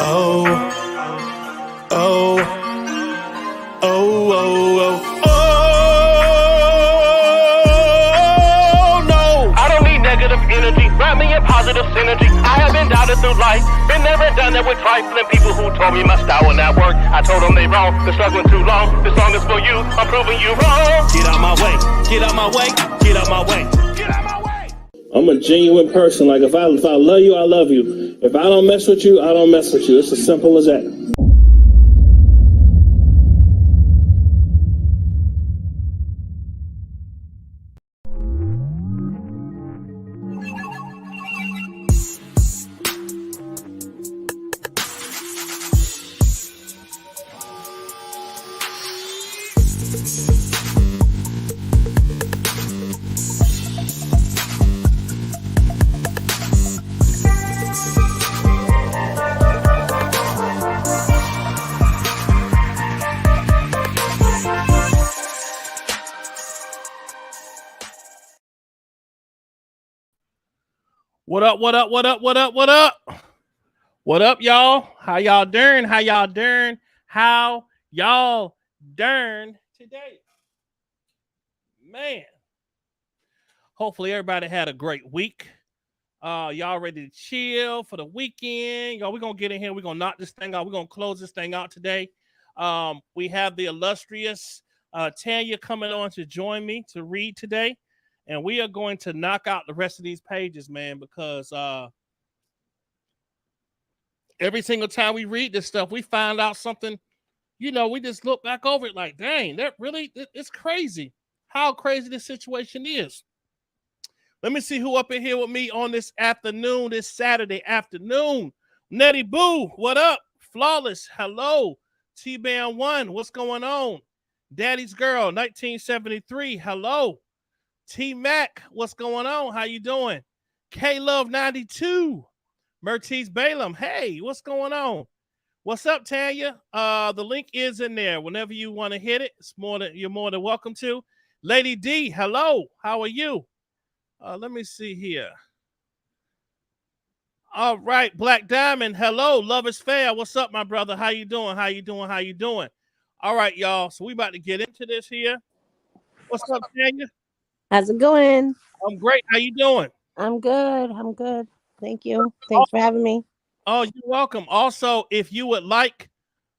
Oh, oh, oh, oh, oh, no. I don't need negative energy, wrap me in positive synergy. I have been doubted through life, been there and done that with trifling people who told me my style would not work. I told them they wrong, been struggling too long. This song is for you, I'm proving you wrong. Get out my way, get out my way, get out my way, get out my way. I'm a genuine person. Like if I love you, I love you. If I don't mess with you, I don't mess with you. It's as simple as that. What up, what up, what up, what up, what up? What up, y'all? How y'all doing? How y'all doing? How y'all doing today? Man. Hopefully everybody had a great week. Y'all ready to chill for the weekend? Y'all, we're going to get in here. We're going to knock this thing out. We're going to close this thing out today. We have the illustrious Tanya coming on to join me to read today. And we are going to knock out the rest of these pages, man, because every single time we read this stuff, we find out something, you know, we just look back over it like, dang, that really, it's crazy how crazy this situation is. Let me see who up in here with me on this afternoon, this Saturday afternoon. Nettie Boo, what up? Flawless, hello. T-Band 1, what's going on? Daddy's Girl, 1973, hello. T-Mac, what's going on? How you doing? K-Love 92. Mertiz Balaam, hey, what's going on? What's up, Tanya? The link is in there. Whenever you want to hit it, you're more than welcome to. Lady D, hello. How are you? Let me see here. All right, Black Diamond, hello. Love is fair. What's up, my brother? How you doing? How you doing? How you doing? All right, y'all. So we about to get into this here. What's up, Tanya? How's it going? I'm great. How you doing? I'm good. I'm good. Thank you. Thanks for having me. Oh, you're welcome. Also, if you would like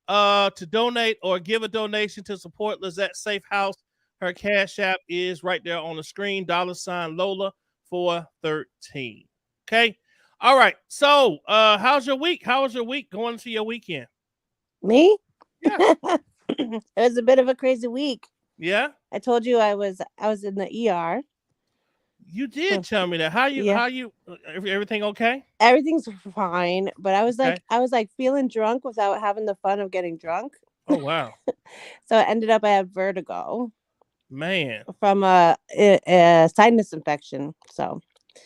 to donate or give a donation to support Lizette Safe House, her Cash App is right there on the screen, $Lola 413. Okay. All right. So how's your week? How was your week going into your weekend? Me? Yeah. It was a bit of a crazy week. Yeah. I told you I was in the ER. You did tell me that. How you everything okay? Everything's fine, but I was like feeling drunk without having the fun of getting drunk. Oh wow. So it ended up I had vertigo. Man. From a sinus infection. So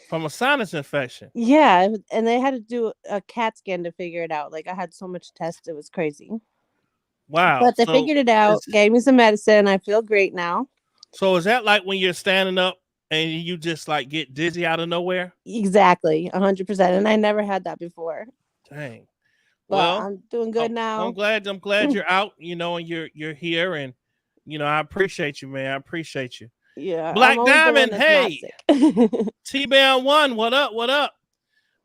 from a sinus infection. Yeah, and they had to do a CAT scan to figure it out. Like I had so much tests, it was crazy. Wow. But they figured it out, gave me some medicine. I feel great now. So is that like when you're standing up and you just like get dizzy out of nowhere? Exactly, 100%. And I never had that before. Dang. Well, I'm doing good now. I'm glad you're out, you know, and you're here, and you know, I appreciate you, man. I appreciate you. Yeah. Black Diamond, hey. T-Band 1, what up? What up?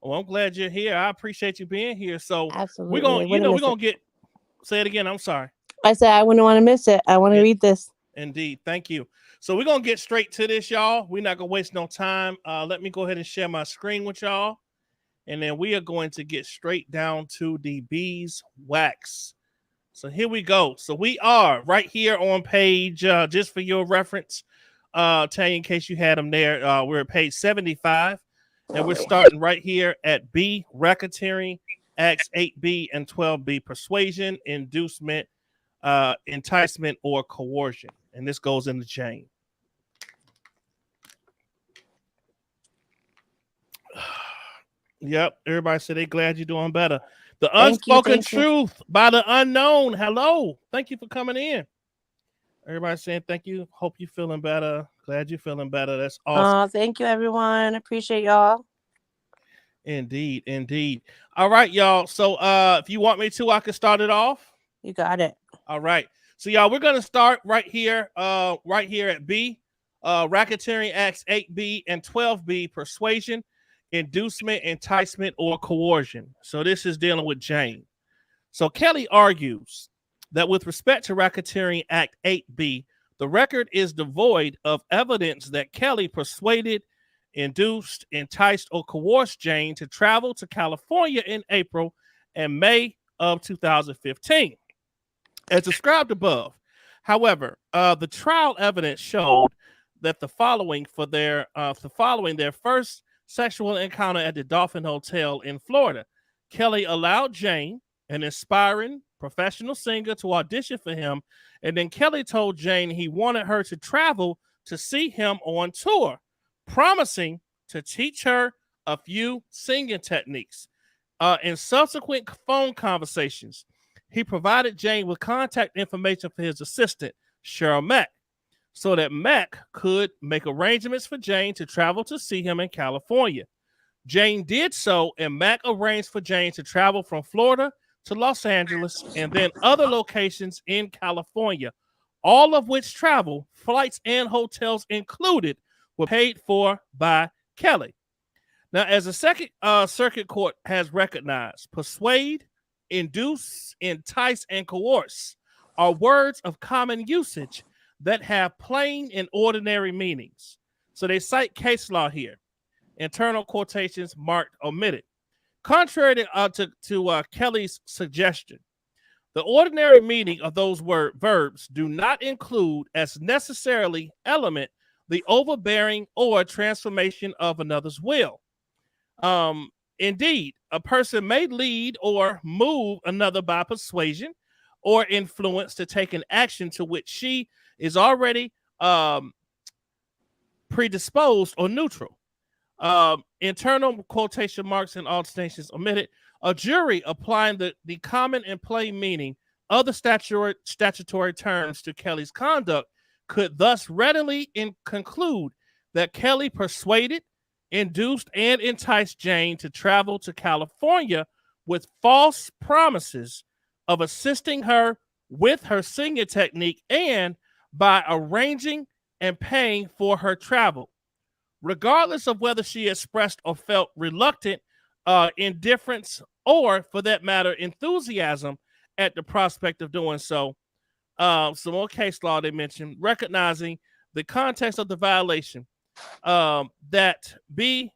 Well, I'm glad you're here. I appreciate you being here. So absolutely. we're gonna get. Say it again. I'm sorry. I said I wouldn't want to miss it. I want to read this. Indeed. Thank you. So we're going to get straight to this, y'all. We're not going to waste no time. Let me go ahead and share my screen with y'all. And then we are going to get straight down to the beeswax. So here we go. So we are right here on page, just for your reference, tell you in case you had them there. We're at page 75. And we're starting right here at B, racketeering. Acts 8B and 12B, persuasion, inducement, enticement, or coercion. And this goes in the chain. Yep. Everybody said they glad you're doing better. The Unspoken Truth by the Unknown. Hello. Thank you for coming in. Everybody saying thank you. Hope you're feeling better. Glad you're feeling better. That's awesome. Thank you, everyone. Appreciate y'all. Indeed, indeed. All right, y'all. So if you want me to, I can start it off. You got it. All right. So y'all, we're gonna start right here at B. Racketeering Acts 8B and 12B, persuasion, inducement, enticement, or coercion. So this is dealing with Jane. So Kelly argues that with respect to Racketeering Act 8B, the record is devoid of evidence that Kelly persuaded, induced, enticed, or coerced Jane to travel to California in April and May of 2015, as described above. However, the trial evidence showed that following their first sexual encounter at the Dolphin Hotel in Florida, Kelly allowed Jane, an aspiring professional singer, to audition for him, and then Kelly told Jane he wanted her to travel to see him on tour, promising to teach her a few singing techniques. In subsequent phone conversations, he provided Jane with contact information for his assistant, Cheryl Mack, so that Mack could make arrangements for Jane to travel to see him in California. Jane did so, and Mack arranged for Jane to travel from Florida to Los Angeles and then other locations in California, all of which travel, flights, and hotels included, were paid for by Kelly. Now, as the Second Circuit Court has recognized, persuade, induce, entice, and coerce are words of common usage that have plain and ordinary meanings. So they cite case law here. Internal quotations marked omitted. Contrary to Kelly's suggestion, the ordinary meaning of those verbs do not include as necessarily element the overbearing or transformation of another's will. Indeed, a person may lead or move another by persuasion or influence to take an action to which she is already predisposed or neutral. Internal quotation marks and alterations omitted. A jury applying the common and plain meaning of the statutory terms to Kelly's conduct could thus readily conclude that Kelly persuaded, induced, and enticed Jane to travel to California with false promises of assisting her with her singing technique and by arranging and paying for her travel, regardless of whether she expressed or felt reluctant, indifference, or, for that matter, enthusiasm at the prospect of doing so. Some more case law they mentioned, recognizing the context of the violation, that B,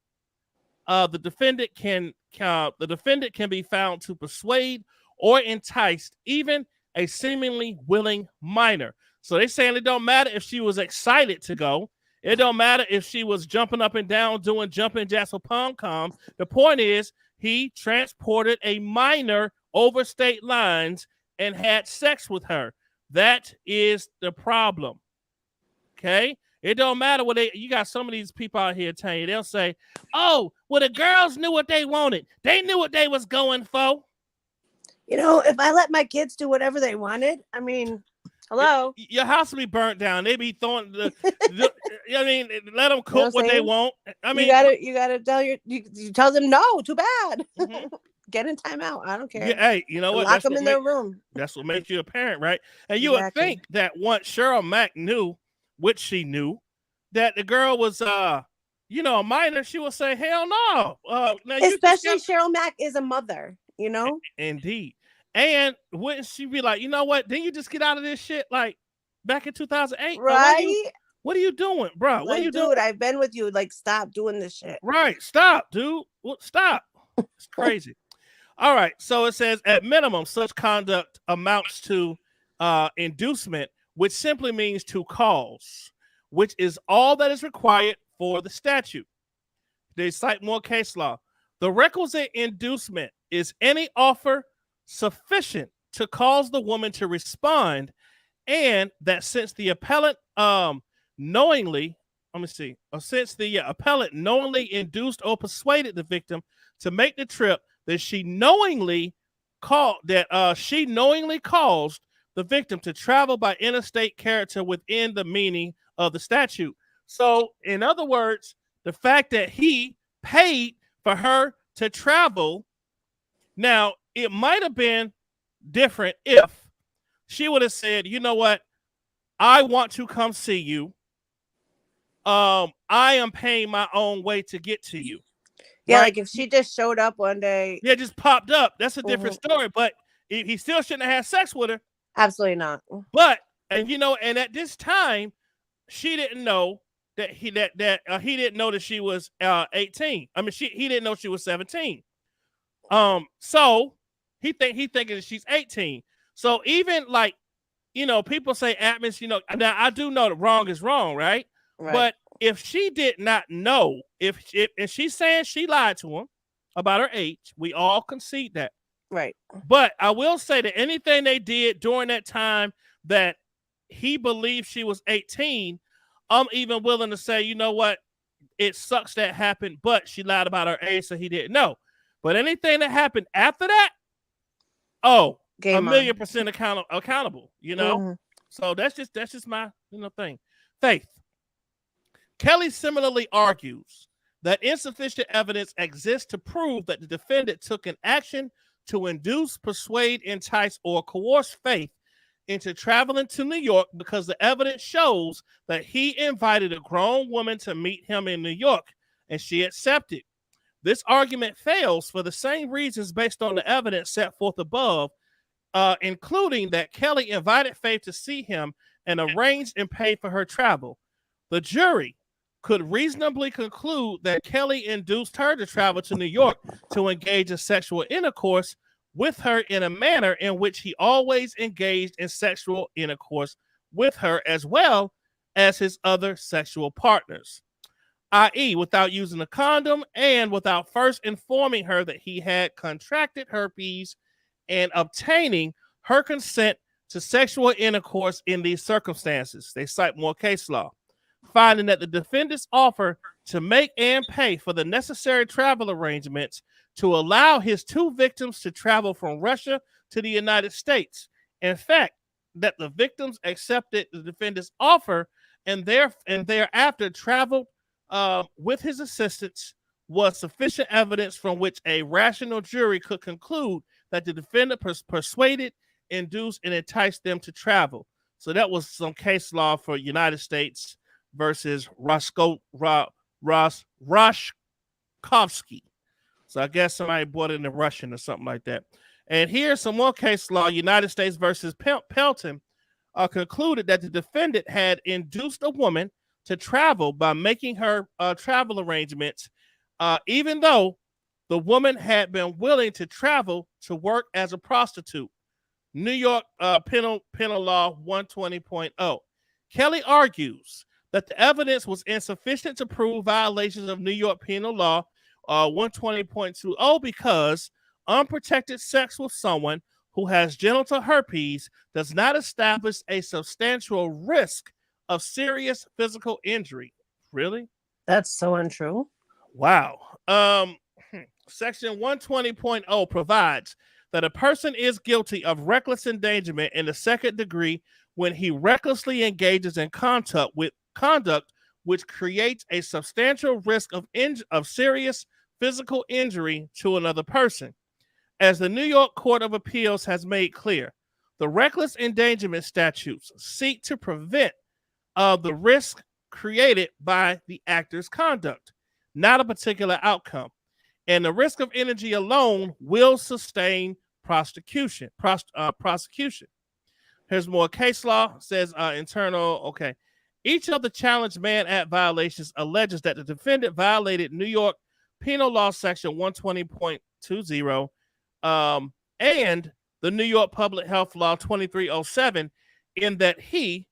the defendant can be found to persuade or entice even a seemingly willing minor. So they're saying it don't matter if she was excited to go. It don't matter if she was jumping up and down doing jumping jacks or pom-com. The point is he transported a minor over state lines and had sex with her. That is the problem. Okay? It don't matter what you got some of these people out here telling you, they'll say, oh, well, the girls knew what they wanted. They knew what they was going for. You know, if I let my kids do whatever they wanted, I mean, hello. Your house will be burnt down. They be throwing I mean, let them cook what they want. I mean, you gotta tell you tell them no, too bad. Mm-hmm. Get in timeout. I don't care. Yeah, hey, you know what? Lock them in their room. That's what makes you a parent, right? And you would think that once Cheryl Mack knew, which she knew, that the girl was a minor, she would say, hell no. Especially Cheryl Mack is a mother, you know? Indeed. And wouldn't she be like, you know what? Didn't you just get out of this shit like back in 2008? Right? What are you doing, bro? What are you doing? Dude, I've been with you. Like, stop doing this shit. Right. Stop, dude. Stop. It's crazy. All right. So it says, at minimum, such conduct amounts to inducement, which simply means to cause, which is all that is required for the statute. They cite more case law. The requisite inducement is any offer sufficient to cause the woman to respond, and that since the appellant knowingly induced or persuaded the victim to make the trip, that she knowingly caused the victim to travel by interstate character within the meaning of the statute. So, in other words, the fact that he paid for her to travel. Now, it might have been different if she would have said, you know what, I want to come see you. I am paying my own way to get to you. Yeah, right? like if she just showed up one day. Yeah, just popped up. That's a different story. But he still shouldn't have had sex with her. Absolutely not. But and at this time, she didn't know that he didn't know that she was 18. I mean, he didn't know she was 17. So he thinking that she's 18. So even like, people say Atmos, now I do know that wrong is wrong, right? But if she did not know, if she's saying she lied to him about her age, we all concede that. Right. But I will say that anything they did during that time that he believed she was 18, I'm even willing to say, you know what? It sucks that happened, but she lied about her age, so he didn't know. But anything that happened after that, Game a million percent accountable, So that's just my thing. Faith. Kelly similarly argues that insufficient evidence exists to prove that the defendant took an action to induce, persuade, entice, or coerce Faith into traveling to New York because the evidence shows that he invited a grown woman to meet him in New York, and she accepted. This argument fails for the same reasons based on the evidence set forth above, including that Kelly invited Faith to see him and arranged and paid for her travel. The jury could reasonably conclude that Kelly induced her to travel to New York to engage in sexual intercourse with her in a manner in which he always engaged in sexual intercourse with her as well as his other sexual partners, i.e., without using a condom and without first informing her that he had contracted herpes and obtaining her consent to sexual intercourse in these circumstances. They cite more case law, finding that the defendant's offer to make and pay for the necessary travel arrangements to allow his two victims to travel from Russia to the United States. In fact, that the victims accepted the defendant's offer and thereafter traveled with his assistance was sufficient evidence from which a rational jury could conclude that the defendant persuaded, induced, and enticed them to travel. So that was some case law for United States versus Rashkovsky. So I guess somebody bought it in Russian or something like that. And here's some more case law. United States versus Pelton concluded that the defendant had induced a woman to travel by making her travel arrangements, even though the woman had been willing to travel to work as a prostitute. New York Penal Law 120.0. Kelly argues that the evidence was insufficient to prove violations of New York Penal Law 120.20 because unprotected sex with someone who has genital herpes does not establish a substantial risk of serious physical injury. Really? That's so untrue. Wow. Section 120.0 provides that a person is guilty of reckless endangerment in the second degree when he recklessly engages in conduct which creates a substantial risk of serious physical injury to another person. As the New York Court of Appeals has made clear, the reckless endangerment statutes seek to prevent the risk created by the actor's conduct, not a particular outcome. And the risk of injury alone will sustain prosecution. Here's more case law. Says internal. Okay. Each of the challenged Mann Act violations alleges that the defendant violated New York Penal Law Section 120.20 and the New York Public Health Law 2307 in that he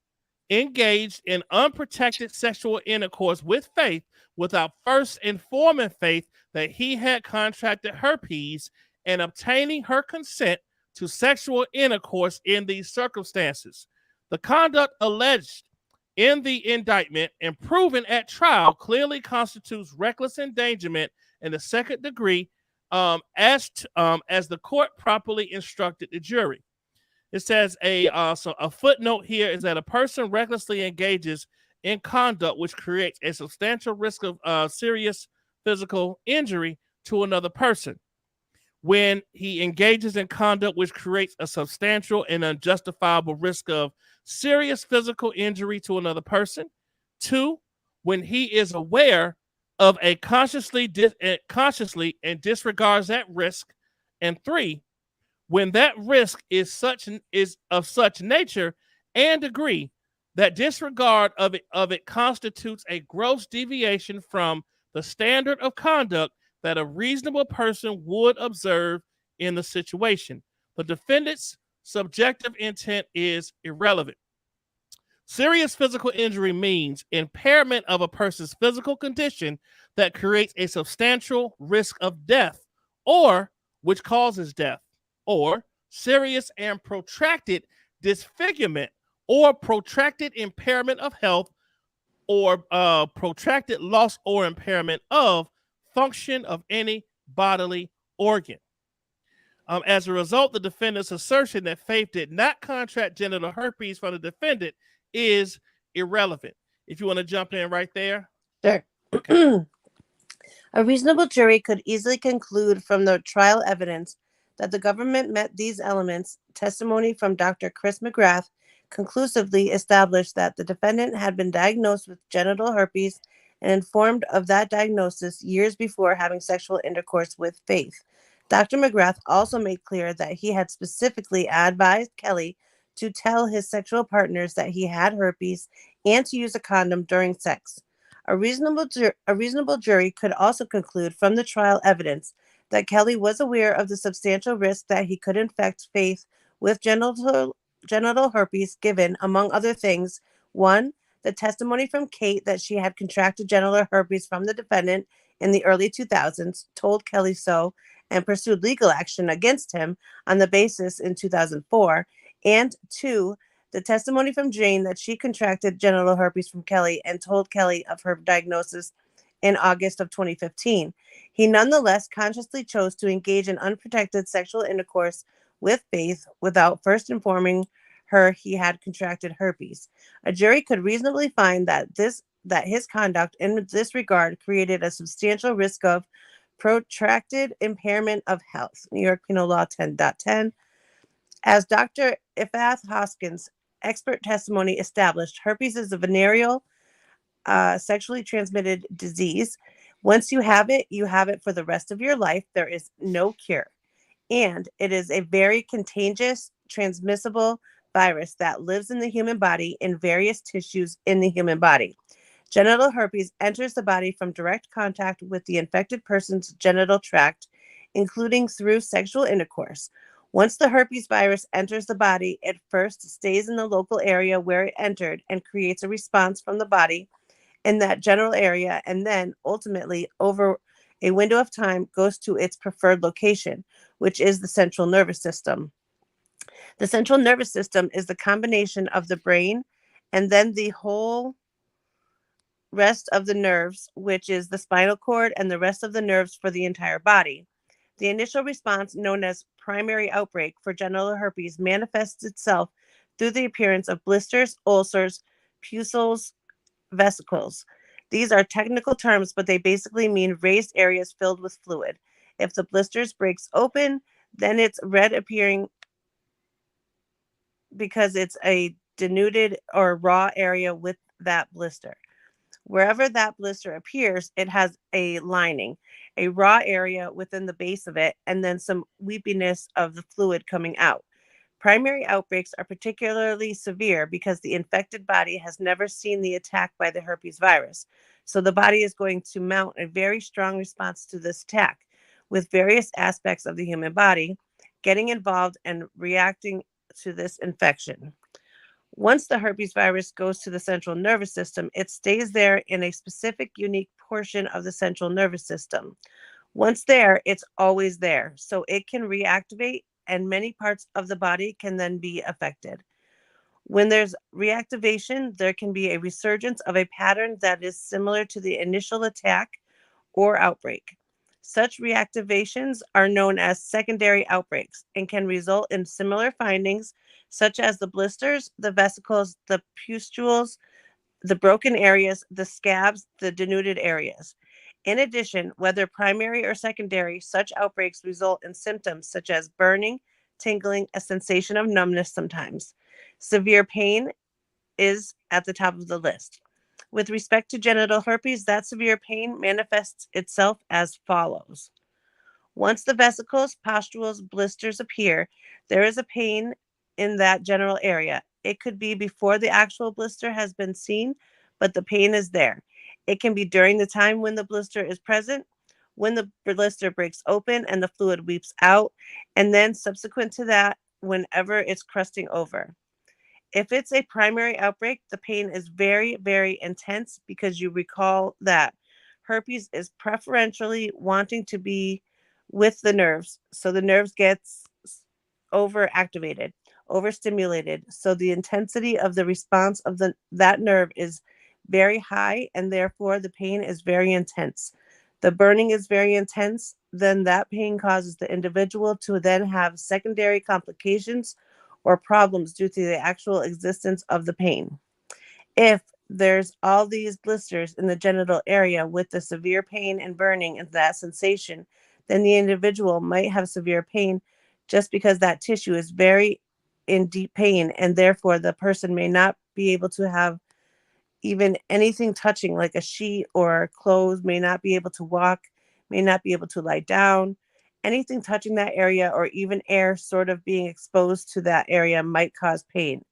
engaged in unprotected sexual intercourse with Faith without first informing Faith that he had contracted herpes and obtaining her consent to sexual intercourse in these circumstances. The conduct alleged in the indictment and proven at trial clearly constitutes reckless endangerment in the second degree, as the court properly instructed the jury. It says a footnote here is that a person recklessly engages in conduct which creates a substantial risk of serious physical injury to another person. When he engages in conduct which creates a substantial and unjustifiable risk of serious physical injury to another person. 2, when he is aware of a consciously and disregards that risk. And 3, when that risk is of such nature and degree that disregard of it constitutes a gross deviation from the standard of conduct that a reasonable person would observe in the situation. The defendant's subjective intent is irrelevant. Serious physical injury means impairment of a person's physical condition that creates a substantial risk of death or which causes death, or serious and protracted disfigurement or protracted impairment of health or protracted loss or impairment of function of any bodily organ. As a result, the defendant's assertion that Faith did not contract genital herpes from the defendant is irrelevant. If you want to jump in right there. Sure. Okay. A reasonable jury could easily conclude from the trial evidence that the government met these elements. Testimony from Dr. Chris McGrath conclusively established that the defendant had been diagnosed with genital herpes and informed of that diagnosis years before having sexual intercourse with Faith. Dr. McGrath also made clear that he had specifically advised Kelly to tell his sexual partners that he had herpes and to use a condom during sex. A reasonable jury could also conclude from the trial evidence that Kelly was aware of the substantial risk that he could infect Faith with genital herpes, given, among other things, 1, the testimony from Kate that she had contracted genital herpes from the defendant in the early 2000s, told Kelly so, and pursued legal action against him on the basis in 2004, and 2, the testimony from Jane that she contracted genital herpes from Kelly and told Kelly of her diagnosis in August of 2015. He nonetheless consciously chose to engage in unprotected sexual intercourse with Faith without first informing her he had contracted herpes. A jury could reasonably find that his conduct in this regard created a substantial risk of protracted impairment of health. New York Penal Law 10.10. As Dr. Ifath Hoskins' expert testimony established, herpes is a venereal sexually transmitted disease. Once you have it for the rest of your life. There is no cure. And it is a very contagious, transmissible virus that lives in the human body in various tissues in the human body. Genital herpes enters the body from direct contact with the infected person's genital tract, including through sexual intercourse. Once the herpes virus enters the body, it first stays in the local area where it entered and creates a response from the body in that general area, and then ultimately, over a window of time, goes to its preferred location, which is the central nervous system. The central nervous system is the combination of the brain and then the whole rest of the nerves, which is the spinal cord and the rest of the nerves for the entire body. The initial response, known as primary outbreak for genital herpes, manifests itself through the appearance of blisters, ulcers, pustules, vesicles. These are technical terms, but they basically mean raised areas filled with fluid. If the blisters breaks open, then it's red appearing because it's a denuded or raw area with that blister. Wherever that blister appears, it has a lining, a raw area within the base of it, and then some weepiness of the fluid coming out. Primary outbreaks are particularly severe because the infected body has never seen the attack by the herpes virus. So the body is going to mount a very strong response to this attack, with various aspects of the human body getting involved and reacting to this infection. Once the herpes virus goes to the central nervous system, it stays there in a specific, unique portion of the central nervous system. Once there, it's always there, so it can reactivate, and many parts of the body can then be affected. When there's reactivation, there can be a resurgence of a pattern that is similar to the initial attack or outbreak. Such reactivations are known as secondary outbreaks and can result in similar findings, such as the blisters, the vesicles, the pustules, the broken areas, the scabs, the denuded areas. In addition, whether primary or secondary, such outbreaks result in symptoms such as burning, tingling, a sensation of numbness sometimes. Severe pain is at the top of the list. With respect to genital herpes, that severe pain manifests itself as follows. Once the vesicles, pustules, blisters appear, there is a pain in that general area. It could be before the actual blister has been seen, but the pain is there. It can be during the time when the blister is present, when the blister breaks open and the fluid weeps out, and then subsequent to that, whenever it's crusting over. If it's a primary outbreak, the pain is very, very intense because you recall that herpes is preferentially wanting to be with the nerves. So the nerves gets overactivated, overstimulated. So the intensity of the response of that nerve is very high, and therefore the pain is very intense. The burning is very intense. Then that pain causes the individual to then have secondary complications or problems due to the actual existence of the pain. If there's all these blisters in the genital area with the severe pain and burning and that sensation, then the individual might have severe pain just because that tissue is very in deep pain, and therefore the person may not be able to have even anything touching, like a sheet or clothes, may not be able to walk, may not be able to lie down. Anything touching that area or even air sort of being exposed to that area might cause pain.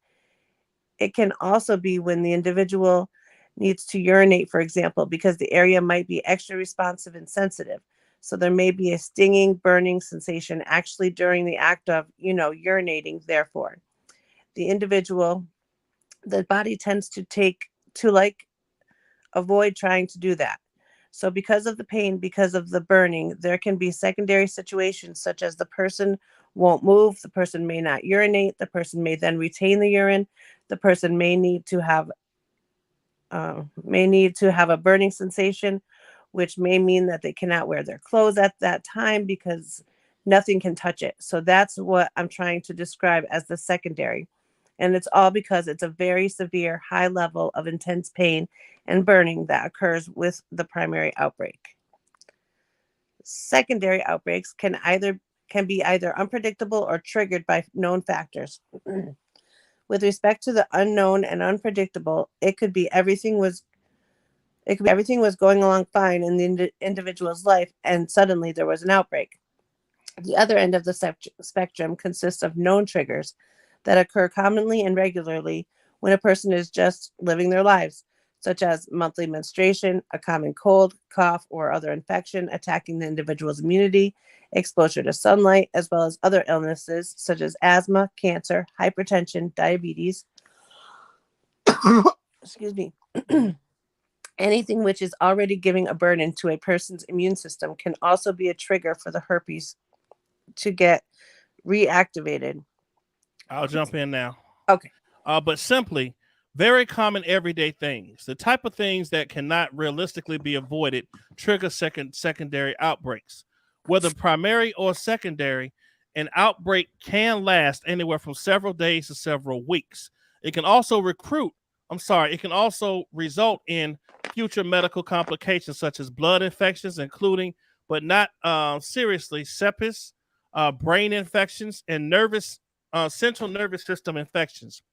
It can also be when the individual needs to urinate, for example, because the area might be extra responsive and sensitive. So there may be a stinging, burning sensation actually during the act of, urinating. Therefore, the body tends to avoid trying to do that. So because of the pain, because of the burning, there can be secondary situations such as the person won't move, the person may not urinate, the person may then retain the urine, the person may need to have a burning sensation, which may mean that they cannot wear their clothes at that time because nothing can touch it. So that's what I'm trying to describe as the secondary. And it's all because it's a very severe, high level of intense pain and burning that occurs with the primary outbreak. Secondary outbreaks can be either unpredictable or triggered by known factors. With respect to the unknown and unpredictable, it could be everything was going along fine in the individual's life, and suddenly there was an outbreak. The other end of the spectrum consists of known triggers that occur commonly and regularly when a person is just living their lives, such as monthly menstruation, a common cold, cough, or other infection attacking the individual's immunity, exposure to sunlight, as well as other illnesses such as asthma, cancer, hypertension, diabetes. Excuse me. Anything which is already giving a burden to a person's immune system can also be a trigger for the herpes to get reactivated. I'll jump in now. Okay. But simply, very common everyday things, the type of things that cannot realistically be avoided, trigger secondary outbreaks. Whether primary or secondary, an outbreak can last anywhere from several days to several weeks. It can also result in future medical complications such as blood infections, including, but not seriously, sepsis, brain infections, and central nervous system infections.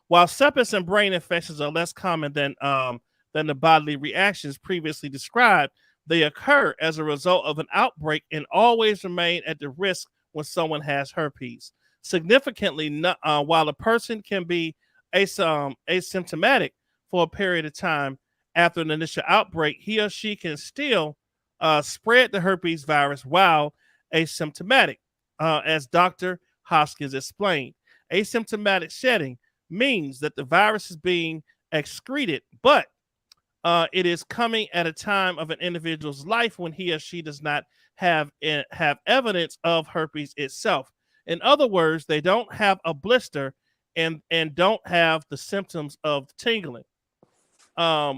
While sepsis and brain infections are less common than the bodily reactions previously described, they occur as a result of an outbreak and always remain at the risk when someone has herpes. Significantly, while a person can be asymptomatic for a period of time after an initial outbreak, he or she can still spread the herpes virus while asymptomatic, as Dr. Hoskins explained. Asymptomatic shedding means that the virus is being excreted, but it is coming at a time of an individual's life when he or she does not have evidence of herpes itself. In other words, they don't have a blister and don't have the symptoms of tingling. Let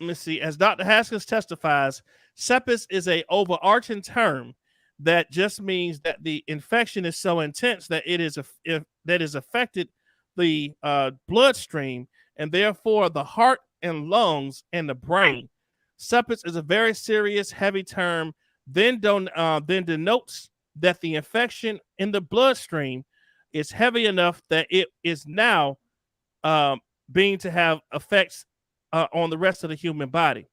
me see. As Dr. Haskins testifies, sepsis is a overarching term that just means that the infection is so intense that it is affected the bloodstream and therefore the heart and lungs and the brain. Sepsis is a very serious, heavy term, then denotes that the infection in the bloodstream is heavy enough that it is now being to have effects on the rest of the human body.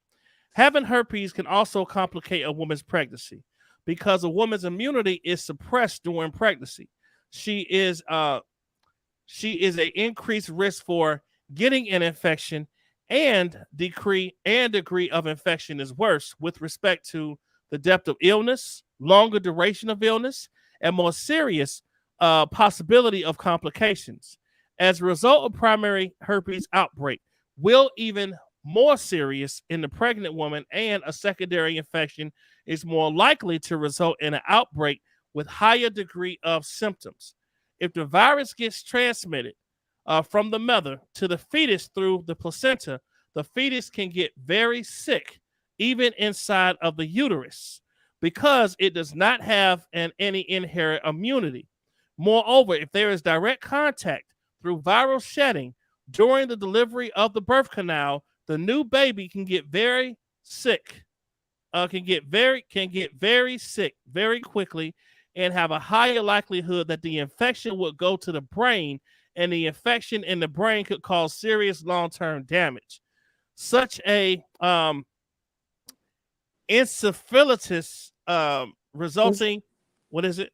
Having herpes can also complicate a woman's pregnancy because a woman's immunity is suppressed during pregnancy. She is an increased risk for getting an infection, and degree of infection is worse with respect to the depth of illness, longer duration of illness, and more serious possibility of complications. As a result of primary herpes outbreak, will even more serious in the pregnant woman, and a secondary infection is more likely to result in an outbreak with higher degree of symptoms. If the virus gets transmitted from the mother to the fetus through the placenta, the fetus can get very sick, even inside of the uterus, because it does not have any inherent immunity. Moreover, if there is direct contact through viral shedding during the delivery of the birth canal, the new baby can get very sick, can get very sick very quickly, and have a higher likelihood that the infection would go to the brain, and the infection in the brain could cause serious long-term damage, such a encephalitis resulting. What is it?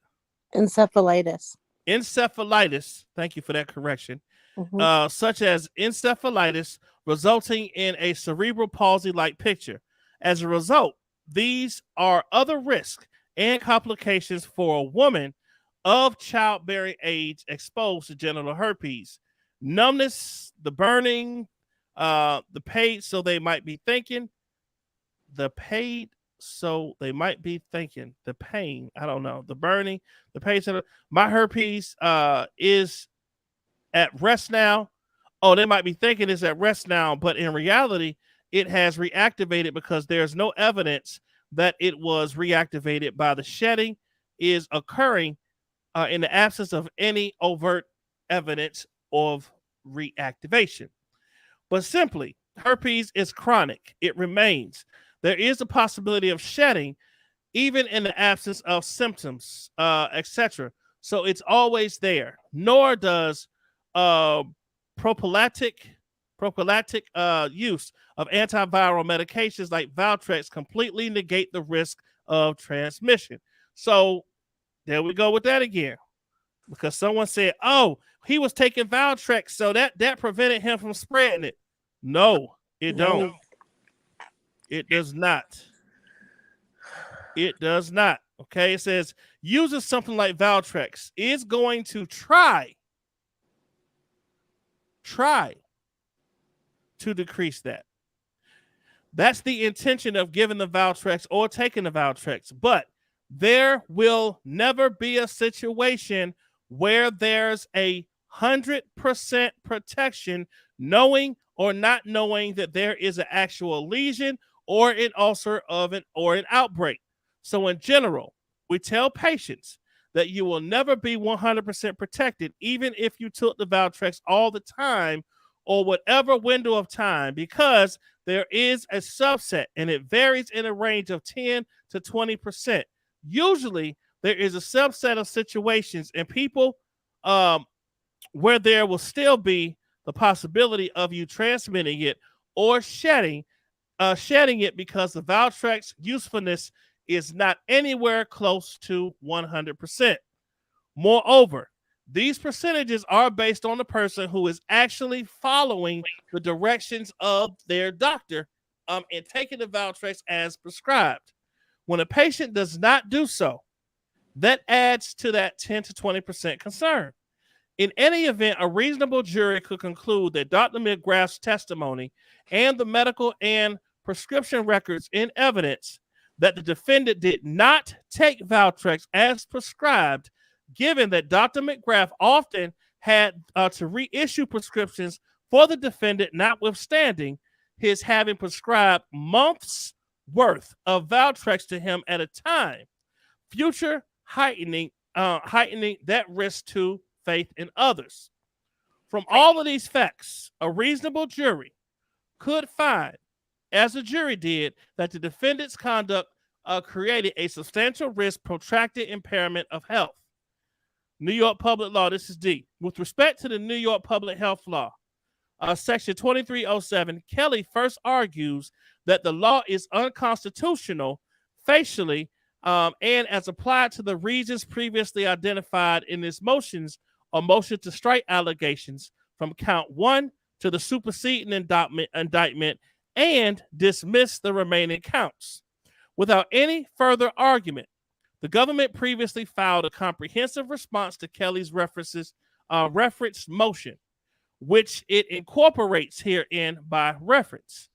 Encephalitis. Encephalitis. Thank you for that correction. Such as encephalitis resulting in a cerebral palsy-like picture. As a result, these are other risks and complications for a woman of childbearing age exposed to genital herpes. Numbness, the burning, the pain, so they might be thinking. The pain, the pain, I don't know. The burning, the pain. My herpes is at rest now. Oh, they might be thinking it's at rest now, but in reality, it has reactivated because there's no evidence that it was reactivated by the shedding is occurring in the absence of any overt evidence of reactivation. But simply, herpes is chronic. It remains. There is a possibility of shedding even in the absence of symptoms, etc. So it's always there. Nor does prophylactic use of antiviral medications like Valtrex completely negate the risk of transmission. So there we go with that again. Because someone said, oh, he was taking Valtrex, so that prevented him from spreading it. No, it don't. It does not. It does not. Okay, it says using something like Valtrex is going to try to decrease that. That's the intention of giving the Valtrex or taking the Valtrex. But there will never be a situation where there's 100% protection, knowing or not knowing that there is an actual lesion or an ulcer or an outbreak. So in general, we tell patients that you will never be 100% protected, even if you took the Valtrex all the time or whatever window of time, because there is a subset and it varies in a range of 10 to 20%. Usually there is a subset of situations and people where there will still be the possibility of you transmitting it or shedding it because the Valtrex usefulness is not anywhere close to 100%. Moreover, these percentages are based on the person who is actually following the directions of their doctor and taking the Valtrex as prescribed. When a patient does not do so, that adds to that 10 to 20% concern. In any event, a reasonable jury could conclude that Dr. McGrath's testimony and the medical and prescription records in evidence that the defendant did not take Valtrex as prescribed, given that Dr. McGrath often had to reissue prescriptions for the defendant, notwithstanding his having prescribed months worth of Valtrex to him at a time, future heightening that risk to faith in others. From all of these facts, a reasonable jury could find as a jury did, that the defendant's conduct created a substantial risk, protracted impairment of health. New York public law, this is D. With respect to the New York public health law, section 2307, Kelly first argues that the law is unconstitutional facially and as applied to the reasons previously identified in his motions or motion to strike allegations from count 1 to the superseding indictment and dismiss the remaining counts. Without any further argument, the government previously filed a comprehensive response to Kelly's referenced motion, which it incorporates herein by reference.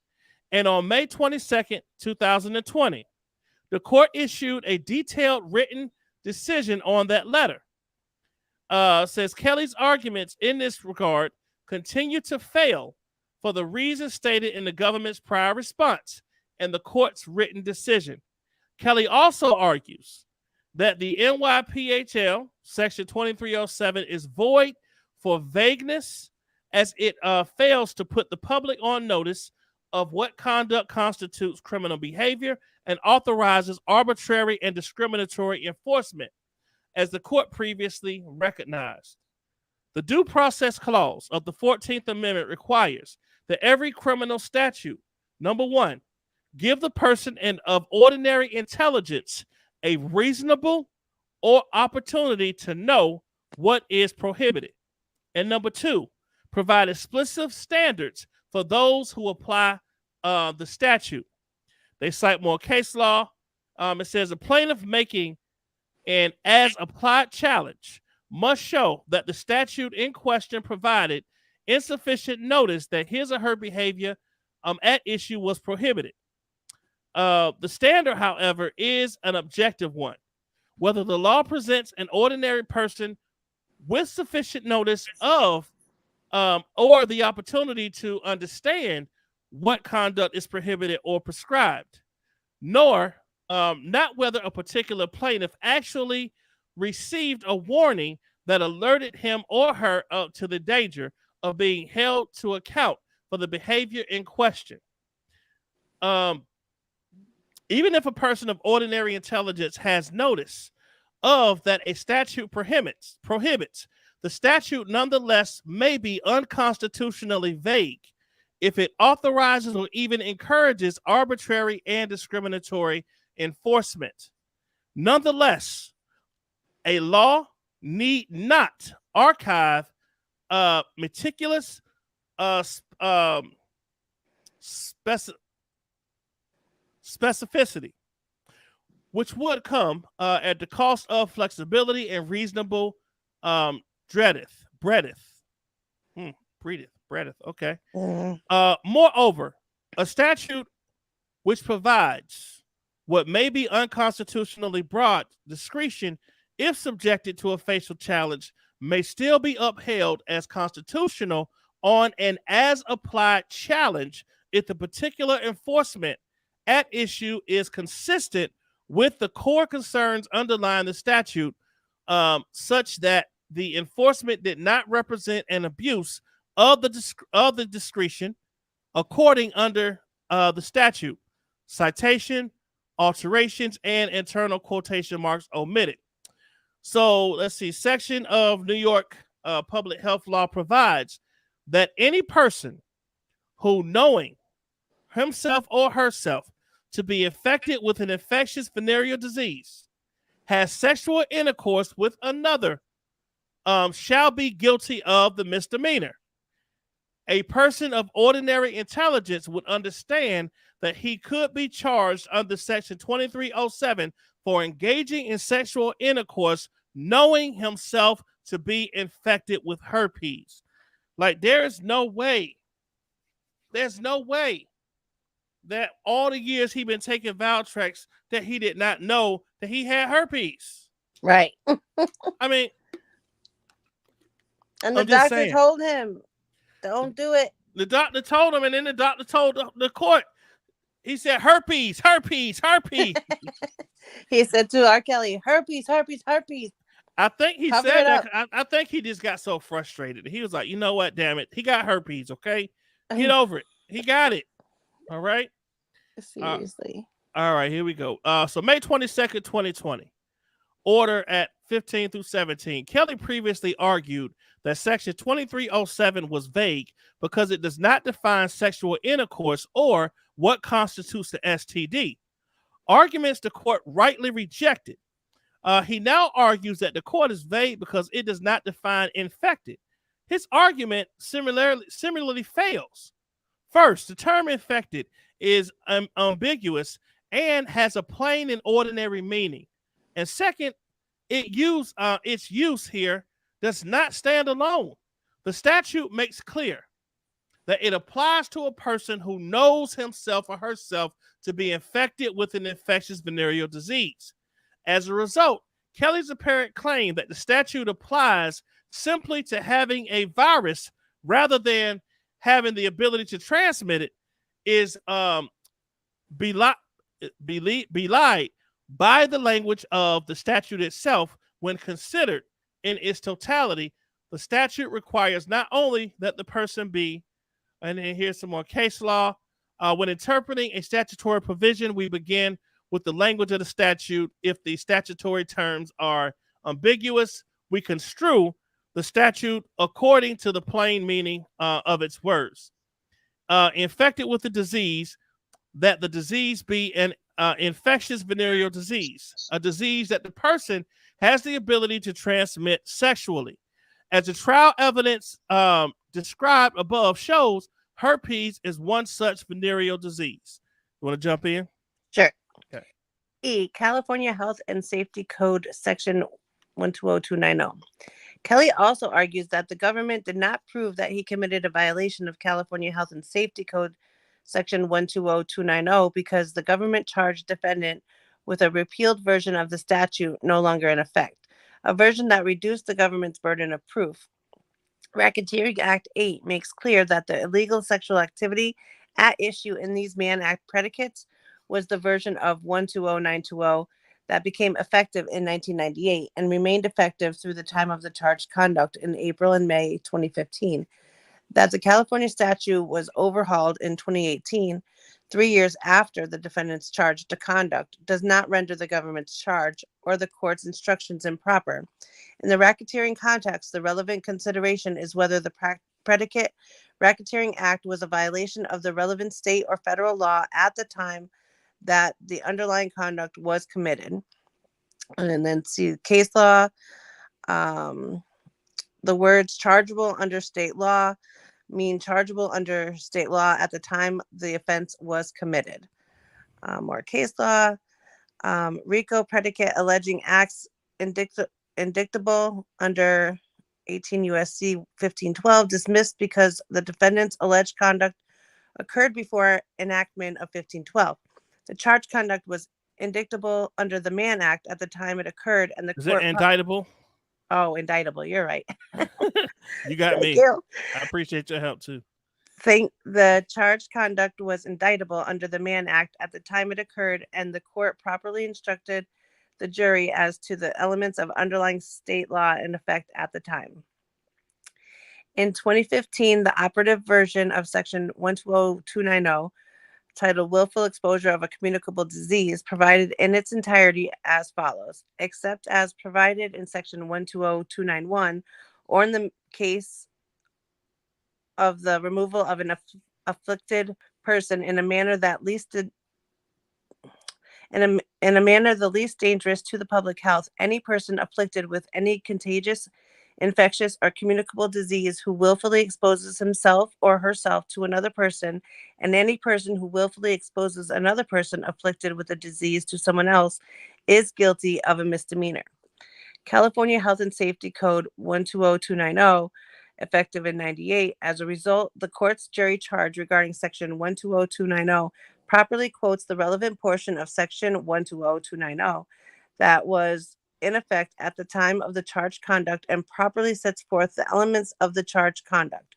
And on May 22nd, 2020, the court issued a detailed written decision on that letter. Says Kelly's arguments in this regard continue to fail for the reasons stated in the government's prior response and the court's written decision. Kelly also argues that the NYPHL section 2307 is void for vagueness as it fails to put the public on notice of what conduct constitutes criminal behavior and authorizes arbitrary and discriminatory enforcement, as the court previously recognized. The Due Process Clause of the 14th Amendment requires that every criminal statute, number 1, give the person of ordinary intelligence a reasonable or opportunity to know what is prohibited. And number 2, provide explicit standards for those who apply the statute. They cite more case law. It says a plaintiff making an as-applied challenge must show that the statute in question provided insufficient notice that his or her behavior at issue was prohibited. The standard, however, is an objective one. Whether the law presents an ordinary person with sufficient notice of or the opportunity to understand what conduct is prohibited or prescribed, nor not whether a particular plaintiff actually received a warning that alerted him or her to the danger of being held to account for the behavior in question. Even if a person of ordinary intelligence has notice of that a statute prohibits, the statute nonetheless may be unconstitutionally vague if it authorizes or even encourages arbitrary and discriminatory enforcement. Nonetheless, a law need not archive meticulous specificity, which would come at the cost of flexibility and reasonable breadth. Okay. Moreover, a statute which provides what may be unconstitutionally broad discretion, if subjected to a facial challenge, may still be upheld as constitutional on an as-applied challenge if the particular enforcement at issue is consistent with the core concerns underlying the statute, such that the enforcement did not represent an abuse of the discretion according under the statute. Citation, alterations, and internal quotation marks omitted. So let's see. Section of New York public health law provides that any person who, knowing himself or herself to be infected with an infectious venereal disease, has sexual intercourse with another, shall be guilty of the misdemeanor. A person of ordinary intelligence would understand that he could be charged under Section 2307 for engaging in sexual intercourse, knowing himself to be infected with herpes. Like, there's no way that all the years he been taking Valtrex that he did not know that he had herpes. Right. I mean, and the doctor told him, don't do it. The doctor told him, and then the doctor told the court. He said, herpes. He said to R. Kelly, herpes. I think he Cover said that. I think he just got so frustrated. He was like, you know what? Damn it. He got herpes. Okay. Get over it. He got it. All right. Seriously. All right, here we go. So May 22nd, 2020. Order at 15 through 17. Kelly previously argued that Section 2307 was vague because it does not define sexual intercourse or what constitutes the STD. Arguments the court rightly rejected. He now argues that the court is vague because it does not define infected. His argument similarly fails. First, the term infected is ambiguous and has a plain and ordinary meaning. And second, its use here does not stand alone. The statute makes clear that it applies to a person who knows himself or herself to be infected with an infectious venereal disease. As a result, Kelly's apparent claim that the statute applies simply to having a virus rather than having the ability to transmit it is belied by the language of the statute itself. When considered in its totality, the statute requires not only that the person be, and then here's some more case law. When interpreting a statutory provision, we begin with the language of the statute. If the statutory terms are ambiguous, we construe the statute according to the plain meaning of its words. Infected with the disease, that the disease be an infectious venereal disease, a disease that the person has the ability to transmit sexually. As the trial evidence described above shows, herpes is one such venereal disease. You want to jump in? Sure. Okay. E. California Health and Safety Code, Section 120290. Kelly also argues that the government did not prove that he committed a violation of California Health and Safety Code, Section 120290, because the government charged defendant with a repealed version of the statute no longer in effect, a version that reduced the government's burden of proof. Racketeering Act 8 makes clear that the illegal sexual activity at issue in these Mann Act predicates was the version of 120920 that became effective in 1998 and remained effective through the time of the charged conduct in April and May 2015. That the California statute was overhauled in 2018, 3 years after the defendant's charge to conduct, does not render the government's charge or the court's instructions improper. In the racketeering context, the relevant consideration is whether the predicate Racketeering Act was a violation of the relevant state or federal law at the time that the underlying conduct was committed. And then see case law. The words chargeable under state law mean chargeable under state law at the time the offense was committed. More case law. RICO predicate alleging acts indictable under 18 U.S.C. 1512 dismissed because the defendant's alleged conduct occurred before enactment of 1512. The charged conduct was indictable under the Mann Act at the time it occurred, and the Is court it indictable? Oh, indictable. You're right. You got me. You. I appreciate your help too. The charged conduct was indictable under the Mann Act at the time it occurred, and the court properly instructed the jury as to the elements of underlying state law in effect at the time. In 2015, the operative version of Section 120290, titled Willful Exposure of a Communicable Disease, provided in its entirety as follows: except as provided in Section 120291, or in the case of the removal of an afflicted person in a manner that in a manner the least dangerous to the public health, any person afflicted with any contagious, infectious, or communicable disease who willfully exposes himself or herself to another person, and any person who willfully exposes another person afflicted with a disease to someone else, is guilty of a misdemeanor. California Health and Safety Code 120290, effective in 98. As a result, the court's jury charge regarding Section 120290 properly quotes the relevant portion of Section 120290 that was in effect at the time of the charged conduct and properly sets forth the elements of the charged conduct.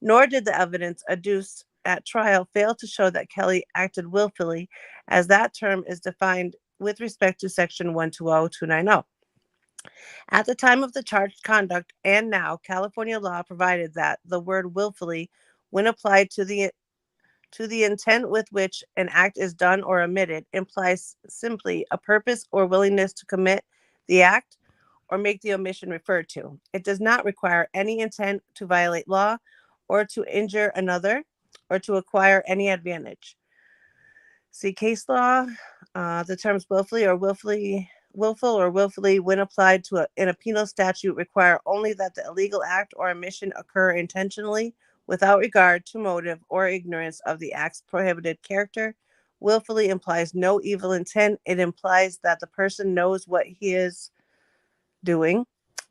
Nor did the evidence adduced at trial fail to show that Kelly acted willfully, as that term is defined with respect to Section 120290. At the time of the charged conduct and now, California law provided that the word willfully, when applied to to the intent with which an act is done or omitted implies simply a purpose or willingness to commit the act or make the omission referred to. It does not require any intent to violate law or to injure another or to acquire any advantage. See case law. The terms willful or willfully, when applied in a penal statute, require only that the illegal act or omission occur intentionally without regard to motive or ignorance of the act's prohibited character. Willfully implies no evil intent. It implies that the person knows what he is doing.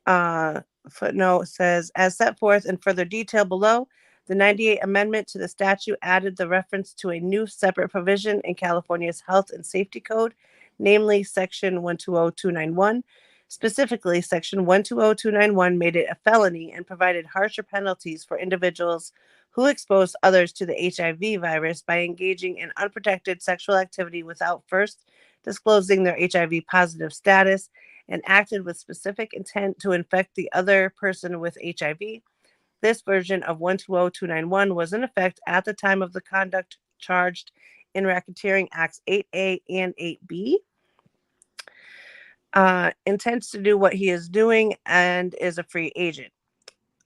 Footnote says, as set forth in further detail below, the 98 Amendment to the statute added the reference to a new separate provision in California's Health and Safety Code, namely Section 120291. Specifically, Section 120291 made it a felony and provided harsher penalties for individuals who expose others to the HIV virus by engaging in unprotected sexual activity without first disclosing their HIV positive status and acted with specific intent to infect the other person with HIV. This version of 120291 was in effect at the time of the conduct charged in Racketeering Acts 8A and 8B. Intends to do what he is doing and is a free agent.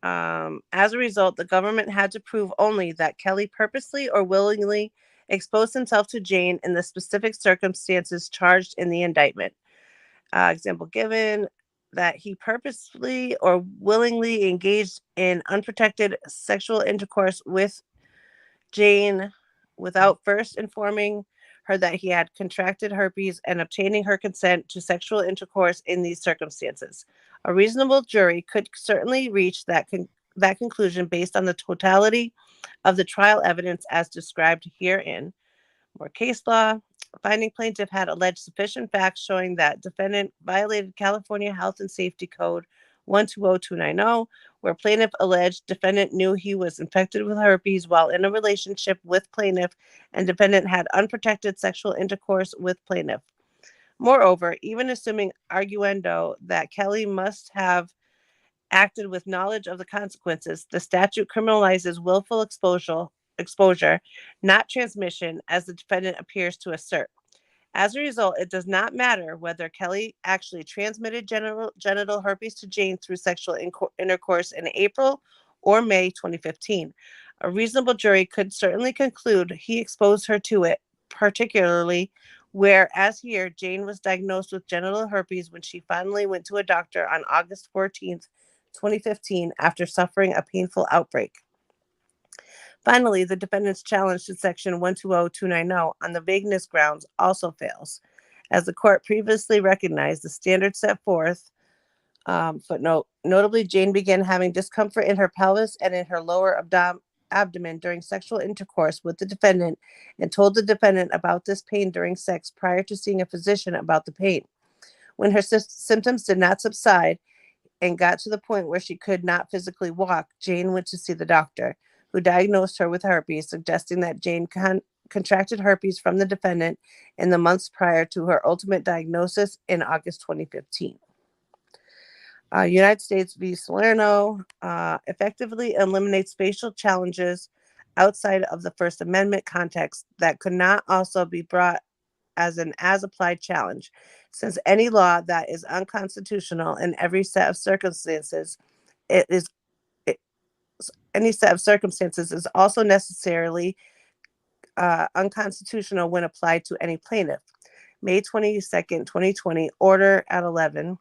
As a result, the government had to prove only that Kelly purposely or willingly exposed himself to Jane in the specific circumstances charged in the indictment. Example given, that he purposely or willingly engaged in unprotected sexual intercourse with Jane without first informing her that he had contracted herpes and obtaining her consent to sexual intercourse in these circumstances. A reasonable jury could certainly reach that conclusion based on the totality of the trial evidence as described herein. More case law. Finding plaintiff had alleged sufficient facts showing that defendant violated California Health and Safety Code 120290, where plaintiff alleged defendant knew he was infected with herpes while in a relationship with plaintiff and defendant had unprotected sexual intercourse with plaintiff. Moreover, even assuming arguendo that Kelly must have acted with knowledge of the consequences, the statute criminalizes willful exposure, not transmission, as the defendant appears to assert. As a result, it does not matter whether Kelly actually transmitted genital herpes to Jane through sexual intercourse in April or May 2015. A reasonable jury could certainly conclude he exposed her to it, particularly where, as here, Jane was diagnosed with genital herpes when she finally went to a doctor on August 14th, 2015, after suffering a painful outbreak. Finally, the defendant's challenge to Section 120290 on the vagueness grounds also fails. As the court previously recognized, the standard set forth, footnote, notably, Jane began having discomfort in her pelvis and in her lower abdomen during sexual intercourse with the defendant and told the defendant about this pain during sex prior to seeing a physician about the pain. When her symptoms did not subside and got to the point where she could not physically walk, Jane went to see the doctor, who diagnosed her with herpes, suggesting that Jane contracted herpes from the defendant in the months prior to her ultimate diagnosis in August 2015. United States v. Salerno effectively eliminates facial challenges outside of the First Amendment context that could not also be brought as an as-applied challenge, since any law that is unconstitutional in every set of circumstances is also necessarily unconstitutional when applied to any plaintiff. May 22nd, 2020, order at 11.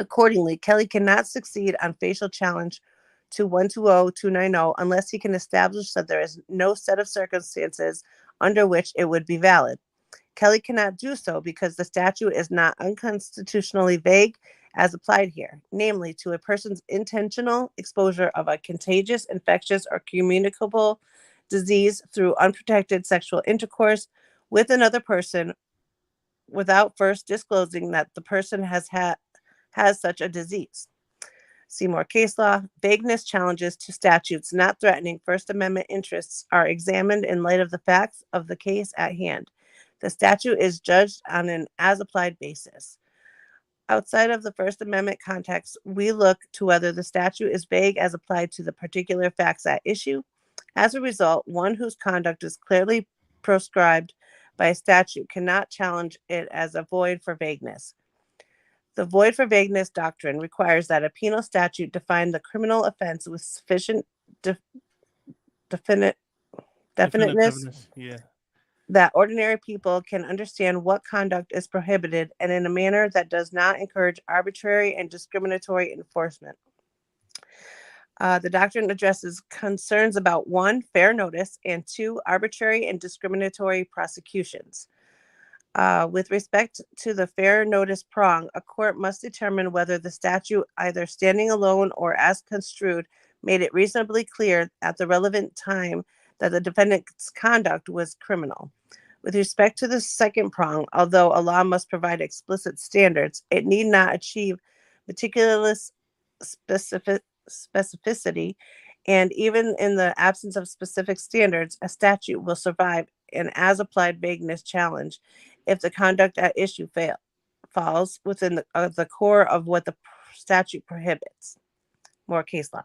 Accordingly, Kelly cannot succeed on facial challenge to 120290 unless he can establish that there is no set of circumstances under which it would be valid. Kelly cannot do so because the statute is not unconstitutionally vague as applied here, namely to a person's intentional exposure of a contagious, infectious, or communicable disease through unprotected sexual intercourse with another person without first disclosing that the person has such a disease. See more case law. Vagueness challenges to statutes not threatening First Amendment interests are examined in light of the facts of the case at hand. The statute is judged on an as-applied basis. Outside of the First Amendment context, we look to whether the statute is vague as applied to the particular facts at issue. As a result, one whose conduct is clearly proscribed by a statute cannot challenge it as a void for vagueness. The void for vagueness doctrine requires that a penal statute define the criminal offense with sufficient definiteness Yeah. that ordinary people can understand what conduct is prohibited and in a manner that does not encourage arbitrary and discriminatory enforcement. The doctrine addresses concerns about 1, fair notice, and 2, arbitrary and discriminatory prosecutions. With respect to the fair notice prong, a court must determine whether the statute, either standing alone or as construed, made it reasonably clear at the relevant time that the defendant's conduct was criminal. With respect to the second prong, although a law must provide explicit standards, it need not achieve meticulous specificity, and even in the absence of specific standards, a statute will survive an as-applied vagueness challenge if the conduct at issue falls within the core of what the statute prohibits. More case law.